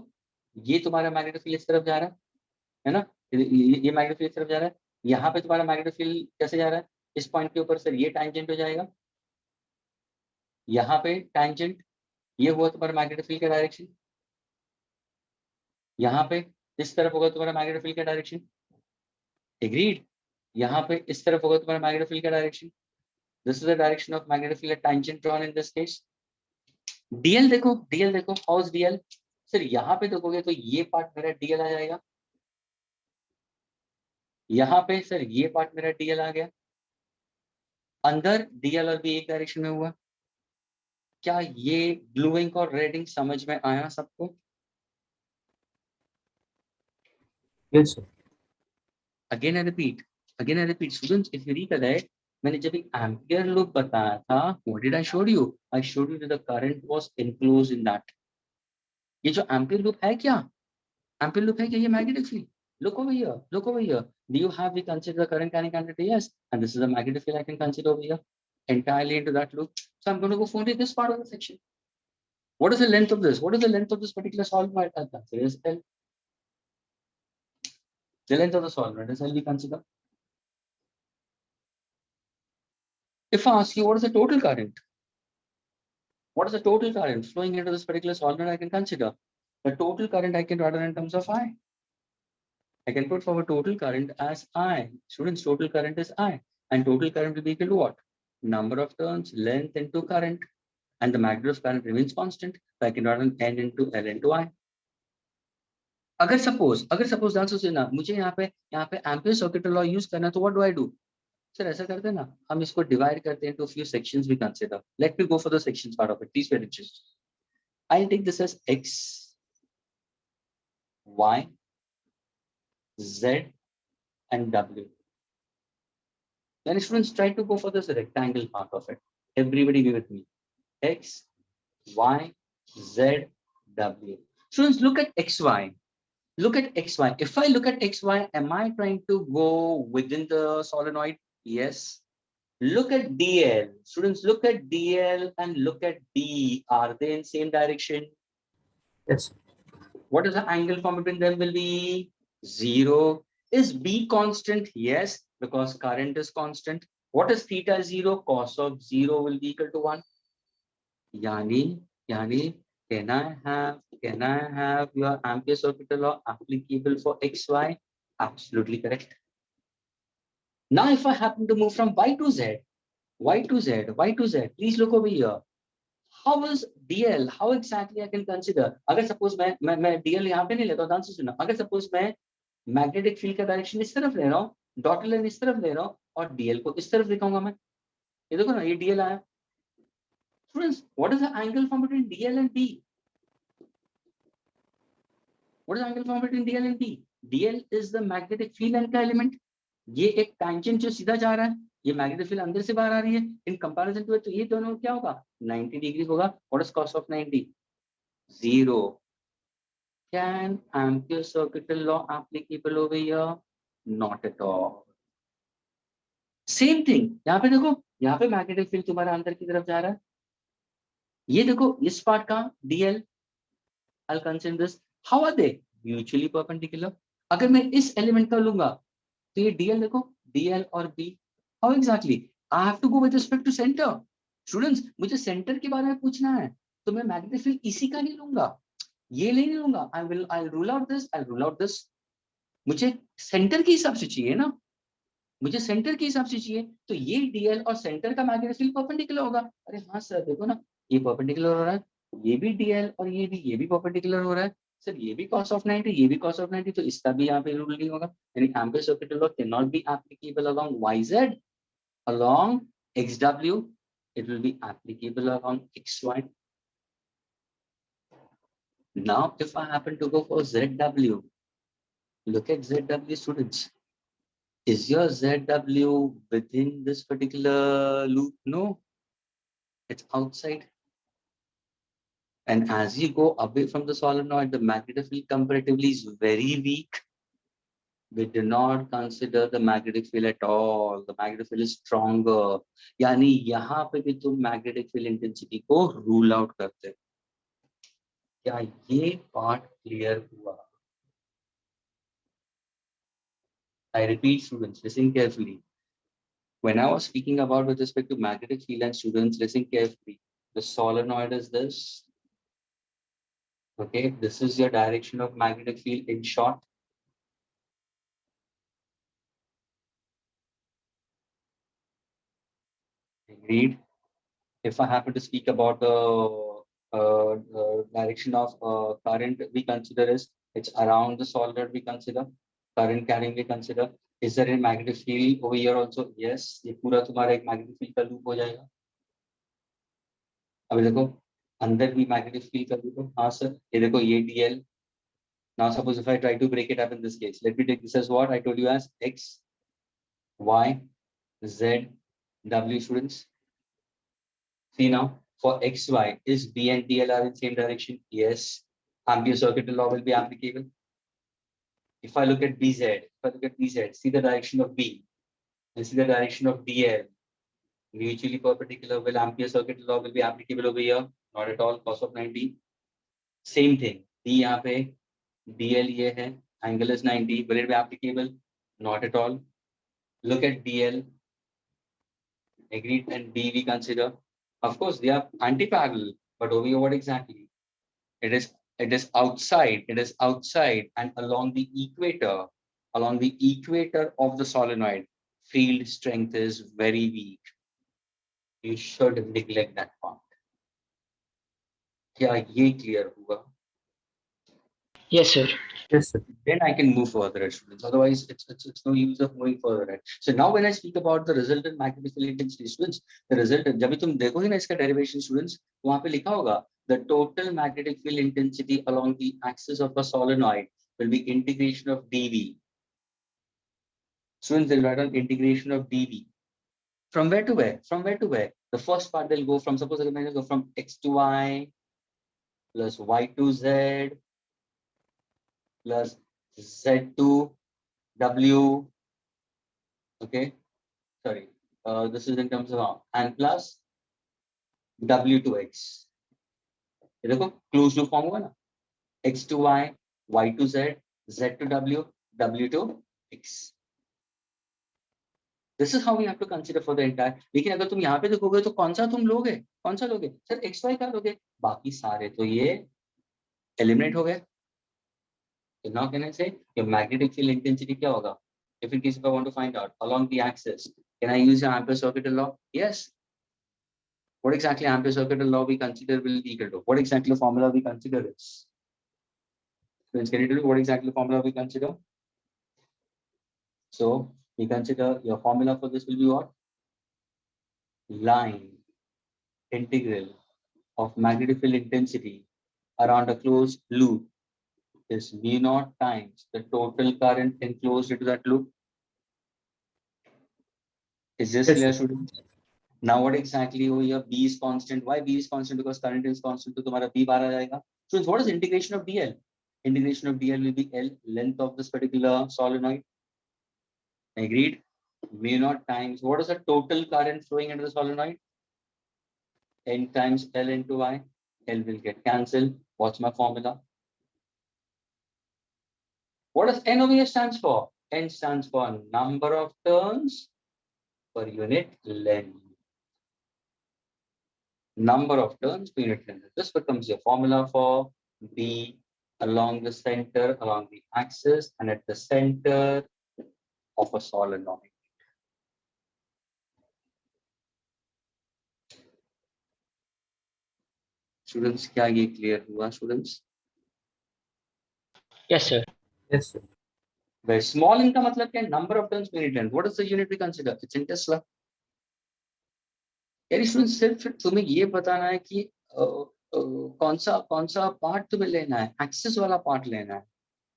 ये तुम्हारा magnetic field इस तरफ जा रहा है ना? ये magnetic field इस तरफ जा रहा है. यहाँ पे तुम्हारा magnetic field कैसे जा रहा है? इस पॉइंट के ऊपर सर ये tangent हो जाएगा. यहाँ पे tangent, ये हुआ तुम्हारा magnetic field का डायरेक्शन. यहाँ पे इस तरफ होगा तुम्हारा magnetic field का डायरेक्शन. Agreed? यहाँ पे इस तरफ होगा तुम्हारा magnetic field का direction. This is the direction of magnetic field tangent drawn in this case. DL देखो, how's DL? सर यहाँ पे देखोगे तो ये पार्ट मेरा DL आ जाएगा. यहाँ पे सर ये पार्ट मेरा DL आ गया. अंदर DL और B एक डायरेक्शन में हुआ. क्या ये ब्लू इंक और रेड इंक समझ में आया सबको? Yes, sir. Again I repeat, students, if you recollect, मैंने जब एक एम्पियर लूप बताया था, what did I showed you? I showed you that the current was enclosed in that. ये जो एम्पियर लूप है क्या? एम्पियर लूप है क्या ये magnetic field? Look over here. Look over here. Do you have, we consider the current carrying quantity? Yes. And this is the magnetic field I can consider over here entirely into that loop. So I'm going to go for only this part of the section. What is the length of this? What is the length of this particular solenoid? Consider is L. The length of the solenoid is L, we consider. If I ask you what is the total current? What is the total current flowing into this particular solenoid I can consider? The total current I can write in terms of I. I can put forward total current as I. Students, total current is I. And total current will be equal to what? Number of turns, length into current. And the magnitude of current remains constant. So I can write an N into L into I. अगर suppose ध्यान से सुनना, मुझे यहाँ पे ampere circuit law use करना, तो what do I do? Sir ऐसा करते हैं ना, हम इसको डिवाइड करते हैं into few sections we consider. Let me go for the sections part of it. Please pay attention. I'll take this as X, Y, Z, and W. Then students try to go for this rectangle part of it. Everybody be with me. X, Y, Z, W. Students, look at XY. Look at XY. If I look at XY, am I trying to go within the solenoid? Yes. Look at DL. Students, look at DL and look at D. Are they in same direction? Yes. What is the angle formed between them will be 0. Is B constant? Yes, because current is constant. What is theta 0? Cos of 0 will be equal to 1. Yani, can I have your Ampere circuit law applicable for XY? Absolutely correct. Now, if I happen to move from Y to Z, please look over here. How is DL? How exactly I can consider? अगर suppose मैं DL यहाँ पे नहीं लेता हूँ, ध्यान से सुनना. अगर suppose मैं मैग्नेटिक फील्ड का डायरेक्शन इस तरफ ले रहा हूँ, डॉटेड लाइन इस तरफ ले रहा हूँ, और DL को इस तरफ दिखाऊंगा मैं. ये देखो ना, ये DL आया. Students, what is the angle formed between DL and B? What is the angle formed between DL and B? DL is the magnetic field anchor element. ये एक tangent जो सीधा जा रहा है, ये मैग्नेटिक फील्ड अंदर से बाहर आ रही है. इन कंपैरिजन टू, तो ये दोनों क्या होगा? 90 डिग्री होगा. What is cos of 90? 0. Can Ampere circuit law applicable over here? Not at all. Same thing. यहाँ पे देखो, यहाँ पे मैग्नेटिक फील्ड तुम्हारा अंदर की तरफ जा रहा है. ये देखो, इस पार्ट का DL. I'll consider this. How are they? Mutually perpendicular. अगर मैं इस एलिमेंट का लूंगा, तो ये DL देखो, DL और B. How exactly? I have to go with respect to center. Students, मुझे सेंटर के बारे में पूछना है, तो मैं मैग्नेटिक फील्ड इसी का नहीं लूंगा, ये नहीं लूंगा. I'll rule out this. मुझे सेंटर के हिसाब से चाहिए ना, मुझे सेंटर के हिसाब से चाहिए, तो ये DL और सेंटर का मैग्नेटिक फील्ड परपेंडिकुलर होगा. अरे हाँ सर, देखो ना, ये परपेंडिकुलर हो रहा है, ये भी DL और ये भी परपेंडिकुलर हो रहा है. सर ये भी cos of 90, ये भी cos of 90, तो इसका भी यहाँ पे रूल नहीं होगा. यानी ampere circuit law can not be applicable along YZ, along XW. It will be applicable along XY. Now, if I happen to go for ZW, look at ZW, students. Is your ZW within this particular loop? No, it's outside. And as you go away from the solenoid, the magnetic field comparatively is very weak. We do not consider the magnetic field at all. The magnetic field is stronger. यानी यहाँ पे भी तुम magnetic field intensity को rule out करते. क्या ये part clear हुआ? I repeat, students, listen carefully. When I was speaking about with respect to magnetic field, and students, listen carefully. The solenoid is this. Okay, this is your direction of magnetic field in short. Agreed. If I happen to speak about the direction of current, we consider is it's around the solenoid. We consider current carrying. We consider. Is there a magnetic field over here also? Yes. ये पूरा तुम्हारा एक magnetic field का loop हो जाएगा. अभी देखो, अंदर भी magnetic field का loop है. हाँ sir. ये देखो, ये DL. Now suppose if I try to break it up in this case, let me take this as what I told you as X, Y, Z, W, students. See now, for XY, is B and DL are in same direction? Yes. Ampere circuit law will be applicable. If I look at BZ, see the direction of B, and see the direction of DL, mutually perpendicular. Will Ampere circuit law will be applicable over here? Not at all. Cos of 90. Same thing. D यहाँ पे, DL ये है, angle is 90. Will it be applicable? Not at all. Look at DL. Agreed. And D we consider. Of course, they are anti-parallel, but over here, what exactly? It is outside. It is outside and along the equator. Along the equator of the solenoid, field strength is very weak. You should neglect that part. क्या ये clear हुआ? Yes, sir. Yes, sir. Then I can move further, students. Otherwise, it's no use of moving further. Right? So now, when I speak about the resultant magnetic field intensity, students, the resultant. जब भी तुम देखोगे ना इसका derivation, students, वहाँ पे लिखा होगा the total magnetic field intensity along the axis of a solenoid will be integration of dV. Students, they'll write on integration of dV. From where to where? From where to where? The first part they'll go from. Suppose they'll go from x to y plus y to z plus z to w. Okay, sorry. This is in terms of and plus w to x. ये देखो closed loop form होगा ना? X to y, y to z, z to w, w to x. This is how we have to consider for the entire. लेकिन अगर तुम यहाँ पे देखोगे तो कौन सा तुम लोगे? कौन सा लोगे? सर x y का लोगे? बाकी सारे तो ये eliminate हो गए. So now can I say your magnetic field intensity क्या होगा? If in case if I want to find out along the axis, can I use the Ampere circuit law? Yes. What exactly Ampere circuit law we consider will be equal to? What exactly the formula we consider is? Friends, can you tell me what exactly the formula we consider? So we consider your formula for this will be what? Line integral of magnetic field intensity around a closed loop is mu naught times the total current enclosed into that loop. Is this Yes, clear, sir. students? Now what exactly over here? B is constant. Why B is constant? Because current is constant. So तुम्हारा B बाहर आ जाएगा. Students, what is integration of DL? Integration of DL will be L, length of this particular solenoid. Agreed? Mu naught times, what is the total current flowing into the solenoid? N times L into I. L will get cancelled. What's my formula? What does N over here stands for? N stands for number of turns per unit length. Number of turns per unit length. This becomes your formula for B along the center, along the axis, and at the center of a solenoid. Students, क्या ये clear हुआ, students? Yes, sir. Yes, sir. Where small n का मतलब क्या? Number of turns per unit length. What is the unit we consider? It's in Tesla. यानी student सिर्फ तुम्हें ये बताना है कि कौन सा पार्ट तुम्हें लेना है, एक्सिस वाला पार्ट लेना है.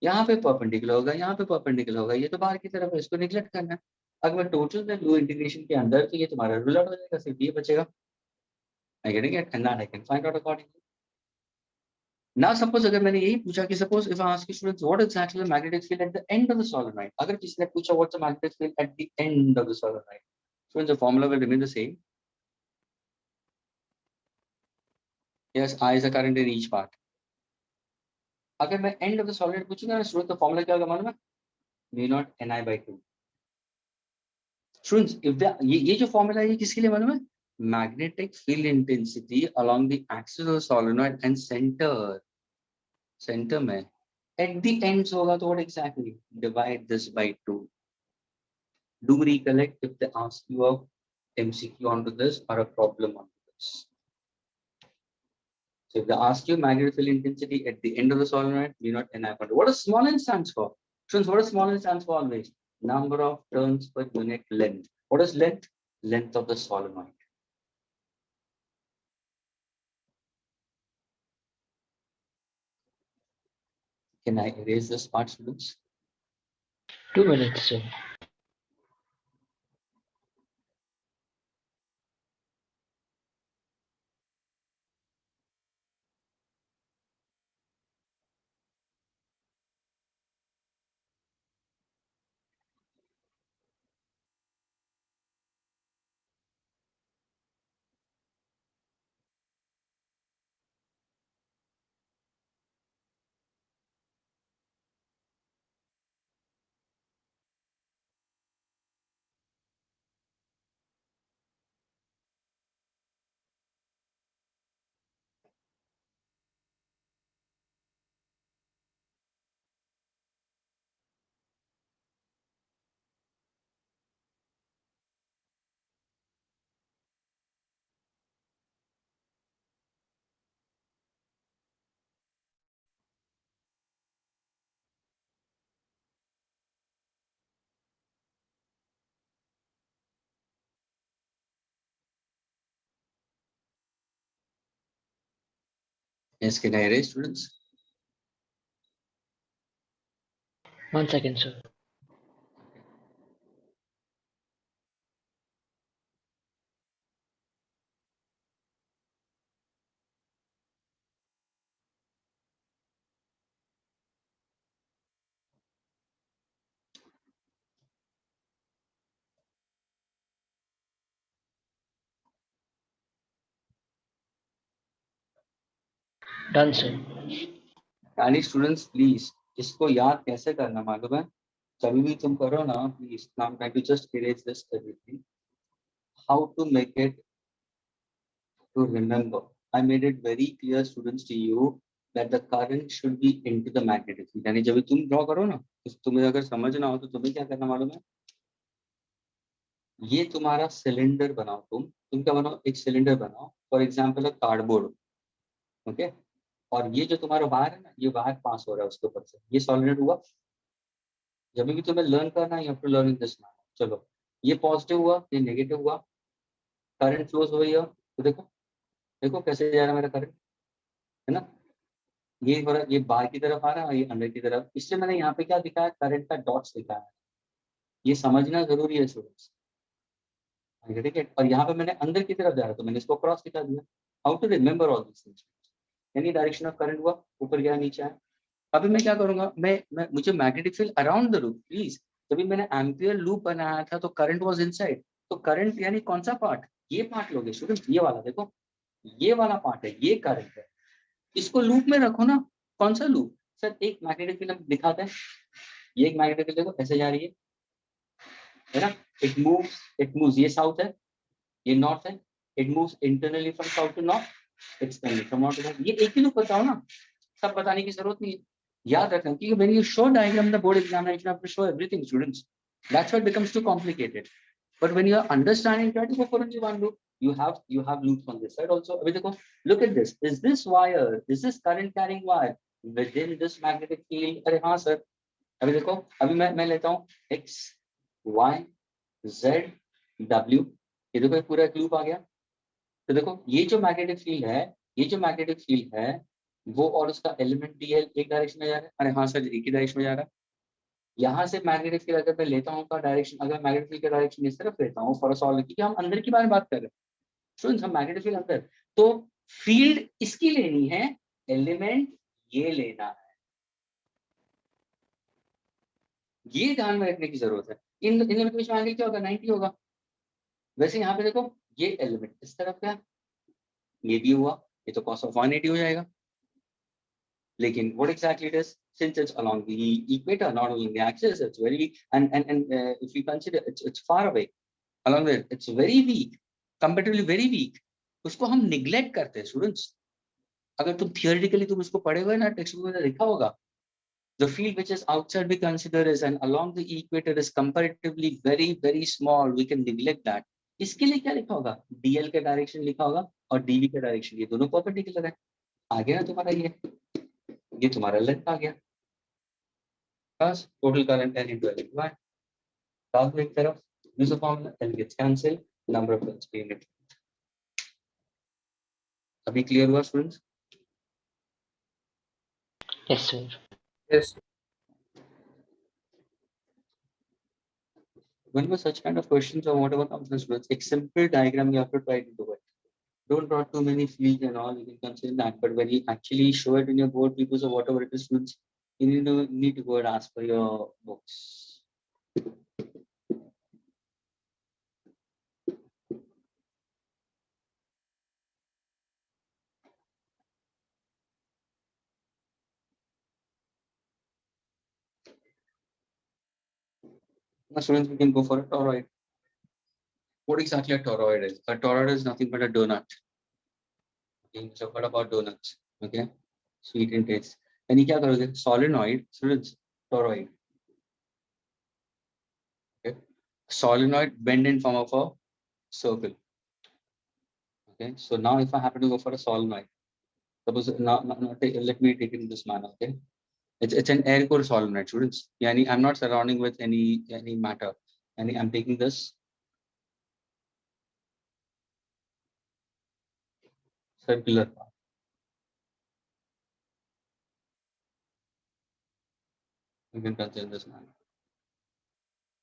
यहाँ पे परपेंडिकुलर होगा, यहाँ पे परपेंडिकुलर होगा, ये तो बाहर की तरफ है, इसको निगलेक्ट करना है. अगर मैं टोटल में लो इंटीग्रेशन के अंदर तो ये तुम्हारा रूल आउट हो जाएगा, सिर्फ ये बचेगा. I getting it? And that I can find out accordingly. Now suppose अगर मैंने यही पूछा कि suppose if I ask you students what exactly the magnetic field at the end of the solenoid, अगर किसी ने पूछा what's the magnetic field at the end of the solenoid, students the formula will remain the same. Yes, I is the current in each part. अगर मैं end of the solenoid पूछूंगा ना students, तो formula क्या होगा मालूम है? mu naught ni by 2. Students, if the ये जो formula है ये किसके लिए मालूम है? Magnetic field intensity along the axis of the solenoid and center में. At the ends होगा तो what exactly? Divide this by 2. Do recollect if they ask you a MCQ onto this or a problem onto this. So if they ask you magnetic field intensity at the end of the solenoid, mu naught ni by 2. What does small n stands for? Students, what does small n stands for always? Number of turns per unit length. What is length? Length of the solenoid. Can I erase this part, students? 2 minutes, sir. Yes, can I erase, students? 1 second, sir. Done, sir. Any students, please, इसको याद कैसे करना मालूम है? कभी भी तुम करो ना, please. Now I'm trying to just erase this everything. How to make it to remember? I made it very clear, students, to you that the current should be into the magnetic field. यानी जब भी तुम draw करो ना, तो तुम्हें अगर समझना हो तो तुम्हें क्या करना मालूम है? ये तुम्हारा सिलेंडर बनाओ, तुम क्या बनाओ? एक सिलेंडर बनाओ, for example a cardboard, okay? और ये जो तुम्हारा वायर है ना, ये वायर पास हो रहा है उसके ऊपर से, ये सॉलिड हुआ। जब भी तुम्हें लर्न करना है, you have to learn in this manner. चलो, ये पॉजिटिव हुआ, ये नेगेटिव हुआ, करंट फ्लोज हो रही है, तो देखो, देखो कैसे जा रहा है मेरा करंट, है ना? ये बाहर की तरफ आ रहा है, ये अंदर की तरफ। इसलिए मैंने यहाँ पे क्या दिखाया? करंट का डॉट्स दिखाया है। ये समझना जरूरी है स्टूडेंट्स, ठीक है? और यहाँ पे मैंने अंदर की तरफ जा रहा, तो मैंने इसको क्रॉस दिखा दिया। How to remember all this things? Any direction of current हुआ, ऊपर गया, नीचे आया। अभी मैं क्या करूंगा? मैं मुझे magnetic field around the loop, please. जब मैंने एम्पियर लूप बनाया था तो करंट वाज इनसाइड, तो करंट यानी कौन सा पार्ट? ये पार्ट लोगे स्टूडेंट, ये वाला देखो, ये वाला पार्ट है, ये करंट है। इसको लूप में रखो ना। कौन सा लूप? सर एक मैग्नेटिक फील्ड हम दिखाते हैं, ये एक मैग्नेटिक फील्ड देखो ऐसे जा रही है ना? इट मूव्स, ये साउथ है, ये नॉर्थ है। It moves internally from south to north, externally from north to south. ये एक ही लूप बताओ ना, सब बताने की जरूरत नहीं है। याद रखना, क्योंकि when you show diagram in the board examination, you have to show everything, students. That's why it becomes too complicated. But when you are understanding, try to go for only one loop. You have loops on this side also. अभी देखो, look at this. Is this wire? Is this current carrying wire within this magnetic field? अरे हाँ sir. अभी देखो, अभी मैं लेता हूँ x, y, z, w। ये देखो, पूरा एक लूप आ गया। तो देखो, ये जो मैग्नेटिक फील्ड है, ये जो मैग्नेटिक फील्ड है, वो और उसका एलिमेंट डीएल एक डायरेक्शन में जा रहा है। अरे हाँ सर, एक ही डायरेक्शन में जा रहा है। यहाँ से मैग्नेटिक फील्ड अगर मैं लेता हूँ का डायरेक्शन, अगर मैग्नेटिक फील्ड का डायरेक्शन इस तरफ लेता हूँ फॉर सॉल्व, क्योंकि हम अंदर की बारे में बात कर रहे हैं स्टूडेंट्स, हम मैग्नेटिक फील्ड अंदर, तो फील्ड इसकी लेनी है, एलिमेंट ये लेना है। ये ध्यान में रखने की जरूरत है। इन के बीच में एंगल क्या होगा? 90 होगा। वैसे यहाँ पे देखो, ये एलिमेंट इस तरफ का, ये भी हुआ, ये तो cos of 180 हो जाएगा। लेकिन what exactly it is, since it's along the equator, not along the axis, it's very weak, and if you consider it's far away along there, it's very weak, comparatively very weak. उसको हम neglect करते हैं students. अगर तुम theoretically तुम इसको पढ़े हुए ना, टेक्स्ट बुक में लिखा होगा, the field which is outside we consider is, and along the equator is comparatively very small, we can neglect that. इसके लिए क्या लिखा होगा? dl के डायरेक्शन लिखा होगा और dv के डायरेक्शन, ये दोनों परपेंडिकुलर है। आ गया ना तुम्हारा, ये तुम्हारा लेंथ आ गया, बस total current N into L into I। डाल दो एक तरफ, use the formula, L gets cancelled, number of turns per unit। अभी क्लियर हुआ students? Yes, sir. Yes, sir. Whenever such kind of questions or whatever comes in students, a simple diagram you have to try to do it. Don't draw too many fields and all, you can consider that, but when you actually show it in your board papers or whatever it is, students, you need to go and ask for your books. Now students, we can go for a toroid. What exactly a toroid is? A toroid is nothing but a donut. Okay, so what about donuts? Okay, sweet in taste. And क्या करोगे? Solenoid, students, toroid. Okay, solenoid bend in form of a circle. Okay, so now if I happen to go for a solenoid, suppose let me take it in this manner. Okay, it's an air core solenoid, students. Yani I'm not surrounding with any matter. And I'm taking this circular part. You can consider this manner.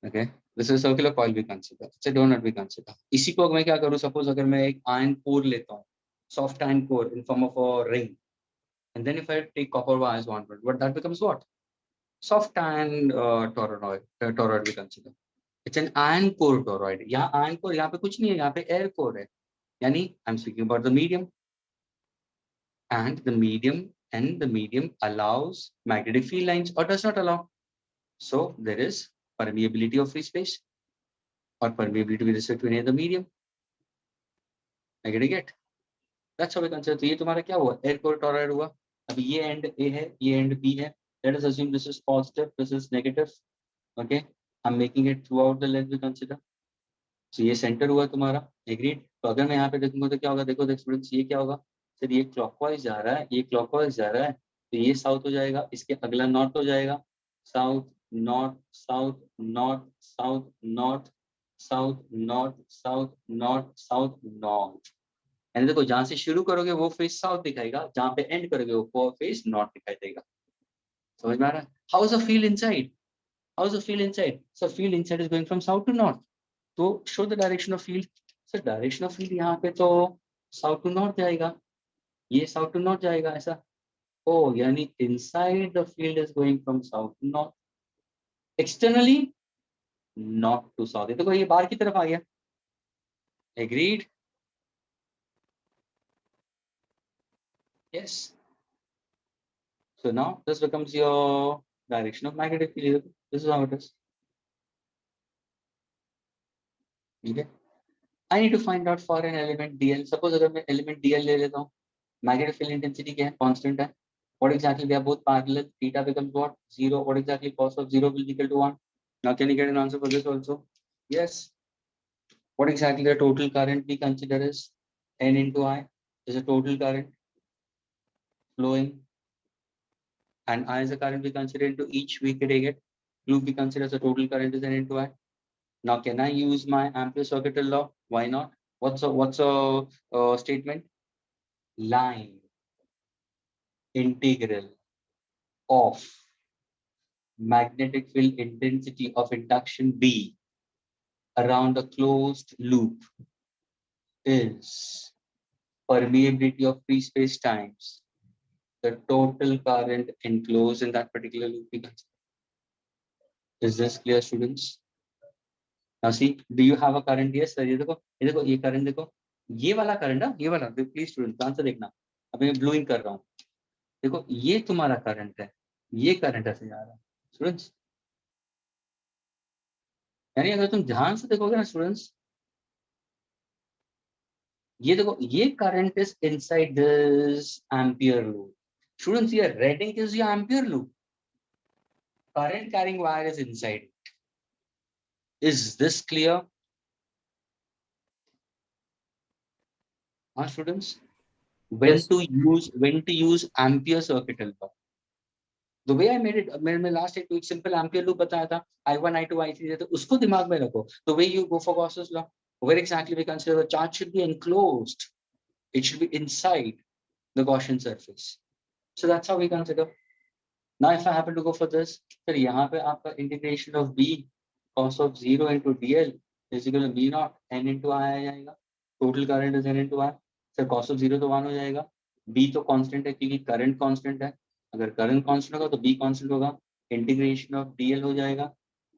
Okay, this is circular coil we consider. It's a donut we consider. इसी को मैं क्या करूँ? Suppose अगर मैं एक iron core लेता हूँ, soft iron core in form of a ring, and then if I take copper wires onward, what that becomes what? Soft iron toroid we consider. It's an iron core toroid. यहाँ iron core, यहाँ पे कुछ नहीं है, यहाँ पे air core है. यानी I'm speaking about the medium, and the medium allows magnetic field lines or does not allow. So there is permeability of free space or permeability with respect to any other medium. I get. That's how we consider. तो ये तुम्हारा क्या हुआ? Air core toroid हुआ. अब ये end A है, ये end B है. Let us assume this is positive, this is negative. Okay, I'm making it throughout the length we consider. So ये center हुआ तुम्हारा. Agreed. तो अगर मैं यहाँ पे देखूंगा तो क्या होगा? देखो स्टूडेंट्स, ये क्या होगा? सर ये क्लॉकवाइज जा रहा है, ये क्लॉकवाइज जा रहा है, तो ये साउथ हो जाएगा, इसके अगला नॉर्थ हो जाएगा. South north south north south north south north south north south north. यानी देखो जहां से शुरू करोगे वो फेस साउथ दिखाएगा, जहां पे एंड करोगे वो फेस नॉर्थ दिखाई देगा. समझ में आ रहा है? How is the field inside? How is the field inside? Sir field inside is going from south to north. तो show the direction of field. Sir direction of field यहाँ पे तो साउथ टू नॉर्थ जाएगा, ये south to north जाएगा ऐसा. ओ यानी inside the field is going from south to north, externally north to south. देखो ये बाहर की तरफ आ गया. Agreed? Yes. So now this becomes your direction of magnetic field. This is how it is. Okay. I need to find out for an element DL. Suppose अगर मैं element DL ले लेता हूँ, magnetic field intensity क्या है? Constant है. What exactly? They are both parallel. Theta becomes what? 0. What exactly? Cos of 0 will be equal to 1. Now can you get an answer for this also? Yes. What exactly the total current we consider is N into I is a total current flowing, and I is the current we consider into each week it. Loop we consider as a total current is N into I. Now can I use my Ampere circuital law? Why not? What's a statement? Line integral of magnetic field intensity of induction B around a closed loop is permeability of free space times the total current enclosed in that particular loop. Is this clear, students? Now see, do you have a current? Yes sir. ये देखो ये current देखो, ये वाला current है, ये वाला. Please students ध्यान से देखना. अब मैं ब्लूइंग कर रहा हूँ. देखो ये तुम्हारा करंट है, ये करंट ऐसे जा रहा है स्टूडेंट्स. यानी अगर तुम ध्यान से देखोगे ना स्टूडेंट्स, ये देखो ये current is inside this ampere loop. Students ये red ink is your ampere loop. Current carrying wire is inside. Is this clear? हाँ students. when Yes. to use Ampere circuital law. The way I made it, मैंने last एक simple ampere loop बताया था, I1 I2 I3, तो उसको दिमाग में रखो. The way you go for Gauss's law, where exactly we consider the charge should be enclosed, it should be inside the Gaussian surface. So that's how we consider. Now if I happen to go for this, फिर यहाँ पे आपका integration of B cos of 0 into DL is equal to B naught N into I आ जाएगा. Total current is N into I. Sir cos of 0 तो 1 हो जाएगा. B तो constant है क्योंकि current constant है. अगर current constant होगा तो B constant होगा. Integration of DL हो जाएगा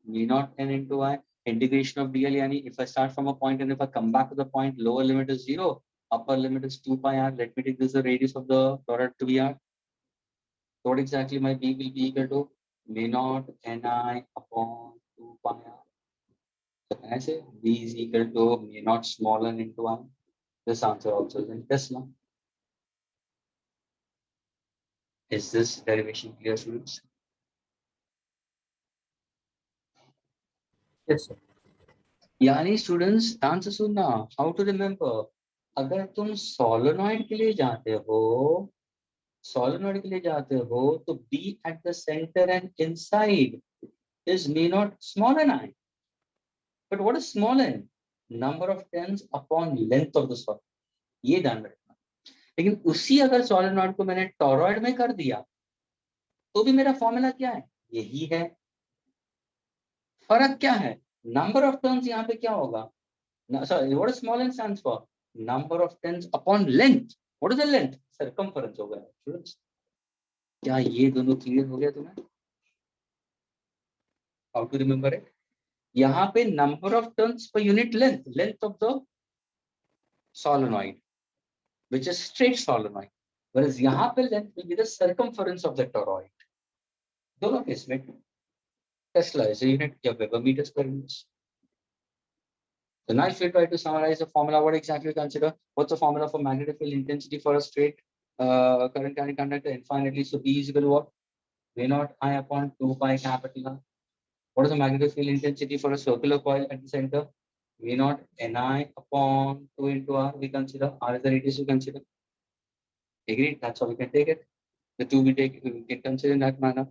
B naught N into I. Integration of DL यानी if I start from a point and if I come back to the point, lower limit is 0, upper limit is 2 pi r. Let me take this the radius of the toroid to be r. So what exactly my B will be equal to? B naught Ni upon 2 pi r. So can I say B is equal to B naught small n into 1? This answer also is in Tesla. Is this derivation clear, students? Yes, sir. यानी students ध्यान से सुनना. How to remember? अगर तुम solenoid के लिए जाते हो, तो B at the center and inside is mu naught small n I. But what is small n? Number of turns upon length of the solid. ये ध्यान रखना. लेकिन उसी अगर सोलेनॉइड को मैंने टॉरॉइड में कर दिया तो भी मेरा फॉर्मूला क्या है? यही है। फर्क क्या है? नंबर ऑफ टर्न्स यहाँ पे क्या होगा? Sorry, what is small n stands for? Number of turns upon length. What is the length? Circumference होगा students। क्या ये दोनों क्लियर हो गया तुम्हें? How to remember it? यहाँ पे number of turns per unit length of the solenoid, which is straight solenoid, whereas यहाँ पे length will be the circumference of the toroid। दोनों केस में Tesla is a unit या Weber meters per inch। So now if we try to summarize the formula, what exactly we consider? What's the formula for magnetic field intensity for a straight current carrying conductor infinitely? So E is equal to what? V naught I upon 2 pi capital R. What is the magnetic field intensity for a circular coil at the center? V naught Ni upon 2 into R. We consider R is the radius we consider. Agreed? That's how we can take it. The two we can consider in that manner.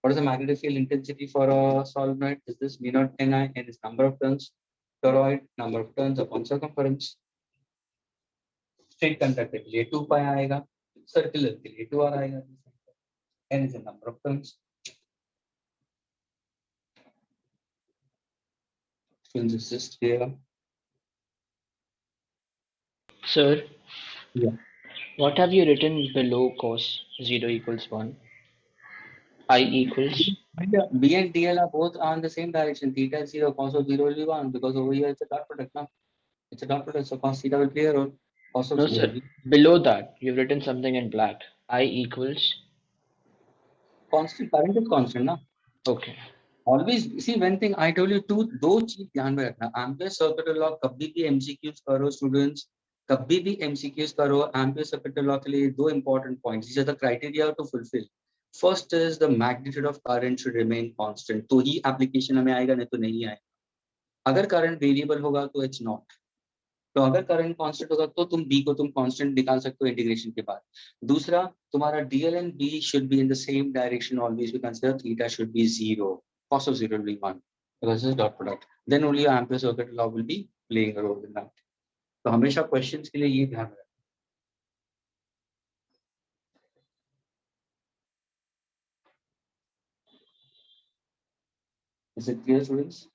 What is the magnetic field intensity for a solenoid? Is this V naught Ni, and is number of turns. Toroid, number of turns upon circumference। Straight conductor के लिए 2 पाई आएगा, circular के लिए 2r आएगा। n is the number of turns। Students, is this clear? Sir, Yeah. what have you written below cos 0 equals 1? I equals. B and DL are both on the same direction. Theta is 0, cos of 0 will be 1 because over here it's a dot product now. It's a dot product, so cos theta will play a role. Cos of No, 0 will sir. be Below that, you've written something in black. I equals. constant। Current is constant ना? Okay. Always see one thing I told you, दो चीज ध्यान में रखना। Ampere circuit law कभी भी MCQs करो students, कभी भी एमसीक्यूज करो एम्पियर सर्किट लॉ के लिए दो important points, these are the criteria to fulfill। First is the magnitude of current should remain constant, तो ही एप्लीकेशन हमें आएगा, नहीं तो नहीं आएगा। अगर करंट वेरिएबल होगा तो इट्स नॉट। तो अगर करंट कांस्टेंट होगा तो तुम बी को तुम कांस्टेंट निकाल सकते हो इंटीग्रेशन के बाद। दूसरा, तुम्हारा DL and B should be in the same direction always. We consider theta should be 0, cos of 0 will be 1 because this is dot product, then only your ampere circuit law will be playing a role in that। तो हमेशा questions के लिए ये ध्यान रखना। Is it clear students?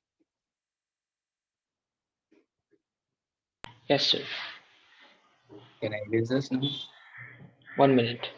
Yes, sir. Can I erase this now? 1 minute.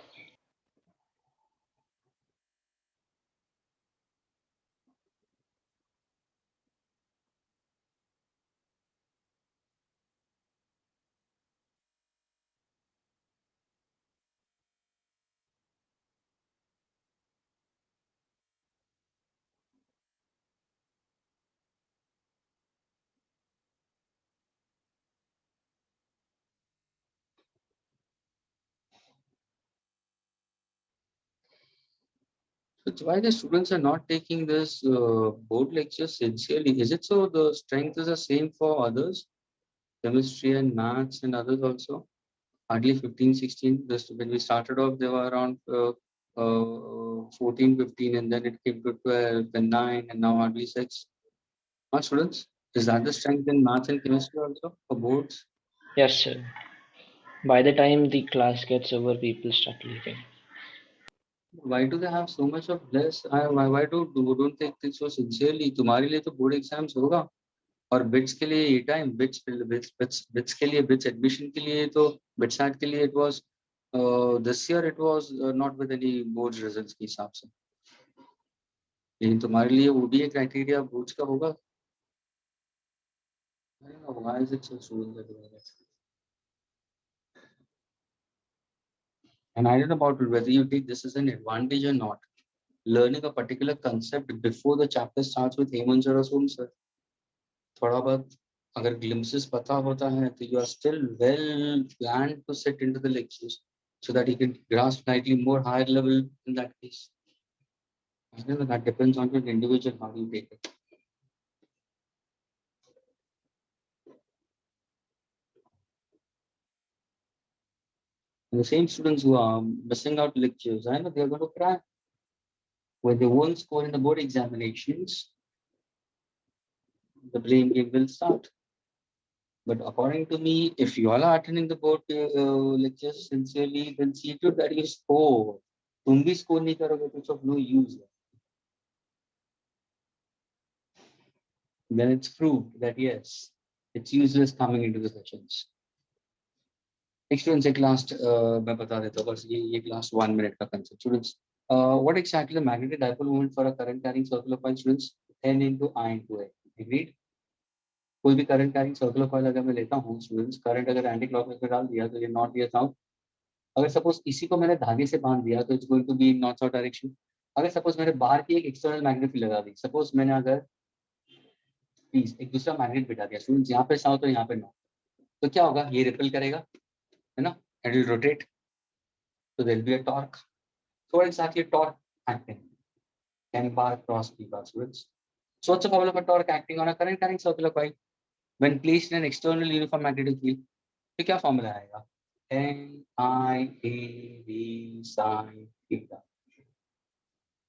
So why the students are not taking this board lecture sincerely? Is it so the strength is the same for others, chemistry and maths and others also? Hardly 15, 16. Just when we started off, they were around 14, 15, and then it came to 12, then 9, and now hardly 6. Huh, students? Is that the strength in maths and chemistry also for boards? Yes, sir. By the time the class gets over, people start leaving. Why do they have so much of less? Why don't take things so sincerely? तुम्हारे लिए तो board exams होगा, और bits के लिए ये time, bits के लिए, बिट्स एडमिशन के लिए तो बिट्सैट के लिए it was this year, it was not with any board results के हिसाब से, लेकिन तुम्हारे लिए वो भी एक क्राइटेरिया बोर्ड्स का होगा। Why is it so soon that way? And I don't know about whether you take this as an advantage or not. Learning a particular concept before the chapter starts with Hemant sir or Soam sir, थोड़ा बहुत अगर glimpses पता होता है तो you are still well planned to sit into the lectures so that you can grasp slightly more higher level in that case. I know that depends on your individual how you take it. And the same students who are missing out lectures, I know they are going to cry when they won't score in the board examinations. The blame game will start. But according to me, if you all are attending the board lectures sincerely, then see to that you score. तुम भी score नहीं करोगे तो it's of no use. then it's proved that yes, it's useless coming into the sessions. Students, एक last मैं बता देता हूँ बस ये last 1 minute का concept. Students, what exactly the magnetic dipole moment for a current carrying circular coil? Students, N into I into A. Agreed? कोई भी करंट कैरिंग सर्कुलर कॉइल अगर मैं लेता हूँ स्टूडेंट्स, करंट अगर एंटी क्लॉकवाइज में डाल दिया तो ये नॉर्थ या साउथ. अगर सपोज इसी को मैंने धागे से बांध दिया तो it's going to be in north south direction. अगर सपोज मैंने बाहर की एक एक्सटर्नल मैग्नेट भी लगा दी, सपोज मैंने अगर प्लीज एक दूसरा मैग्नेट बिठा दिया स्टूडेंट्स, यहाँ पे साउथ और यहाँ पे नॉर्थ, तो क्या होगा, ये रिपल करेगा, है ना, एंड विल रोटेट, तो there will be a torque. So what exactly torque acting? n bar cross p bar students. So what's the formula for torque acting on a current carrying circular coil when placed in an external uniform magnetic field? तो क्या formula आएगा? NIAV sin theta.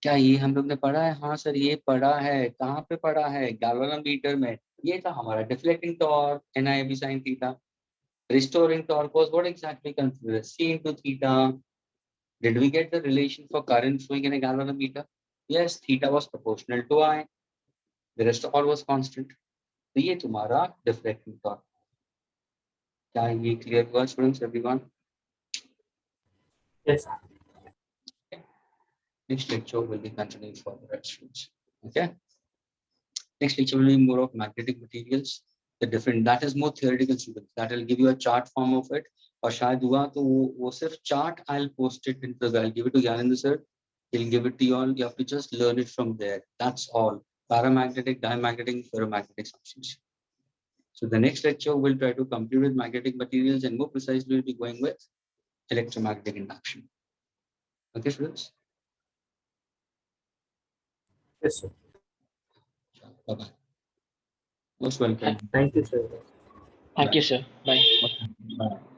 क्या ये हम लोग ने पढ़ा है? हाँ सर ये पढ़ा है. कहाँ पे पढ़ा है? गैल्वेनोमीटर में. ये था हमारा deflecting torque NIAV sin theta. Restoring torque was what exactly considered C into theta. Did we get the relation for current flowing in a galvanometer? Yes, theta was proportional to I. The rest all was constant. तो ये तुम्हारा deflecting torque. क्या ये clear हुआ students everyone? Yes, sir. Next lecture will be continuing for the students. Okay. Next lecture will be more of magnetic materials. The different, that is more theoretical students. That will give you a chart form of it. और शायद हुआ तो वो सिर्फ chart I'll post it into the, I'll give it to Yanendra sir. He'll give it to you all. You have to just learn it from there. That's all. Paramagnetic, diamagnetic, ferromagnetic substances. So the next lecture will try to compute with magnetic materials, and more precisely we'll be going with electromagnetic induction. Okay, students? Yes, sir. Bye-bye. Most welcome. Thank you, sir. Thank you, sir. Bye. Bye.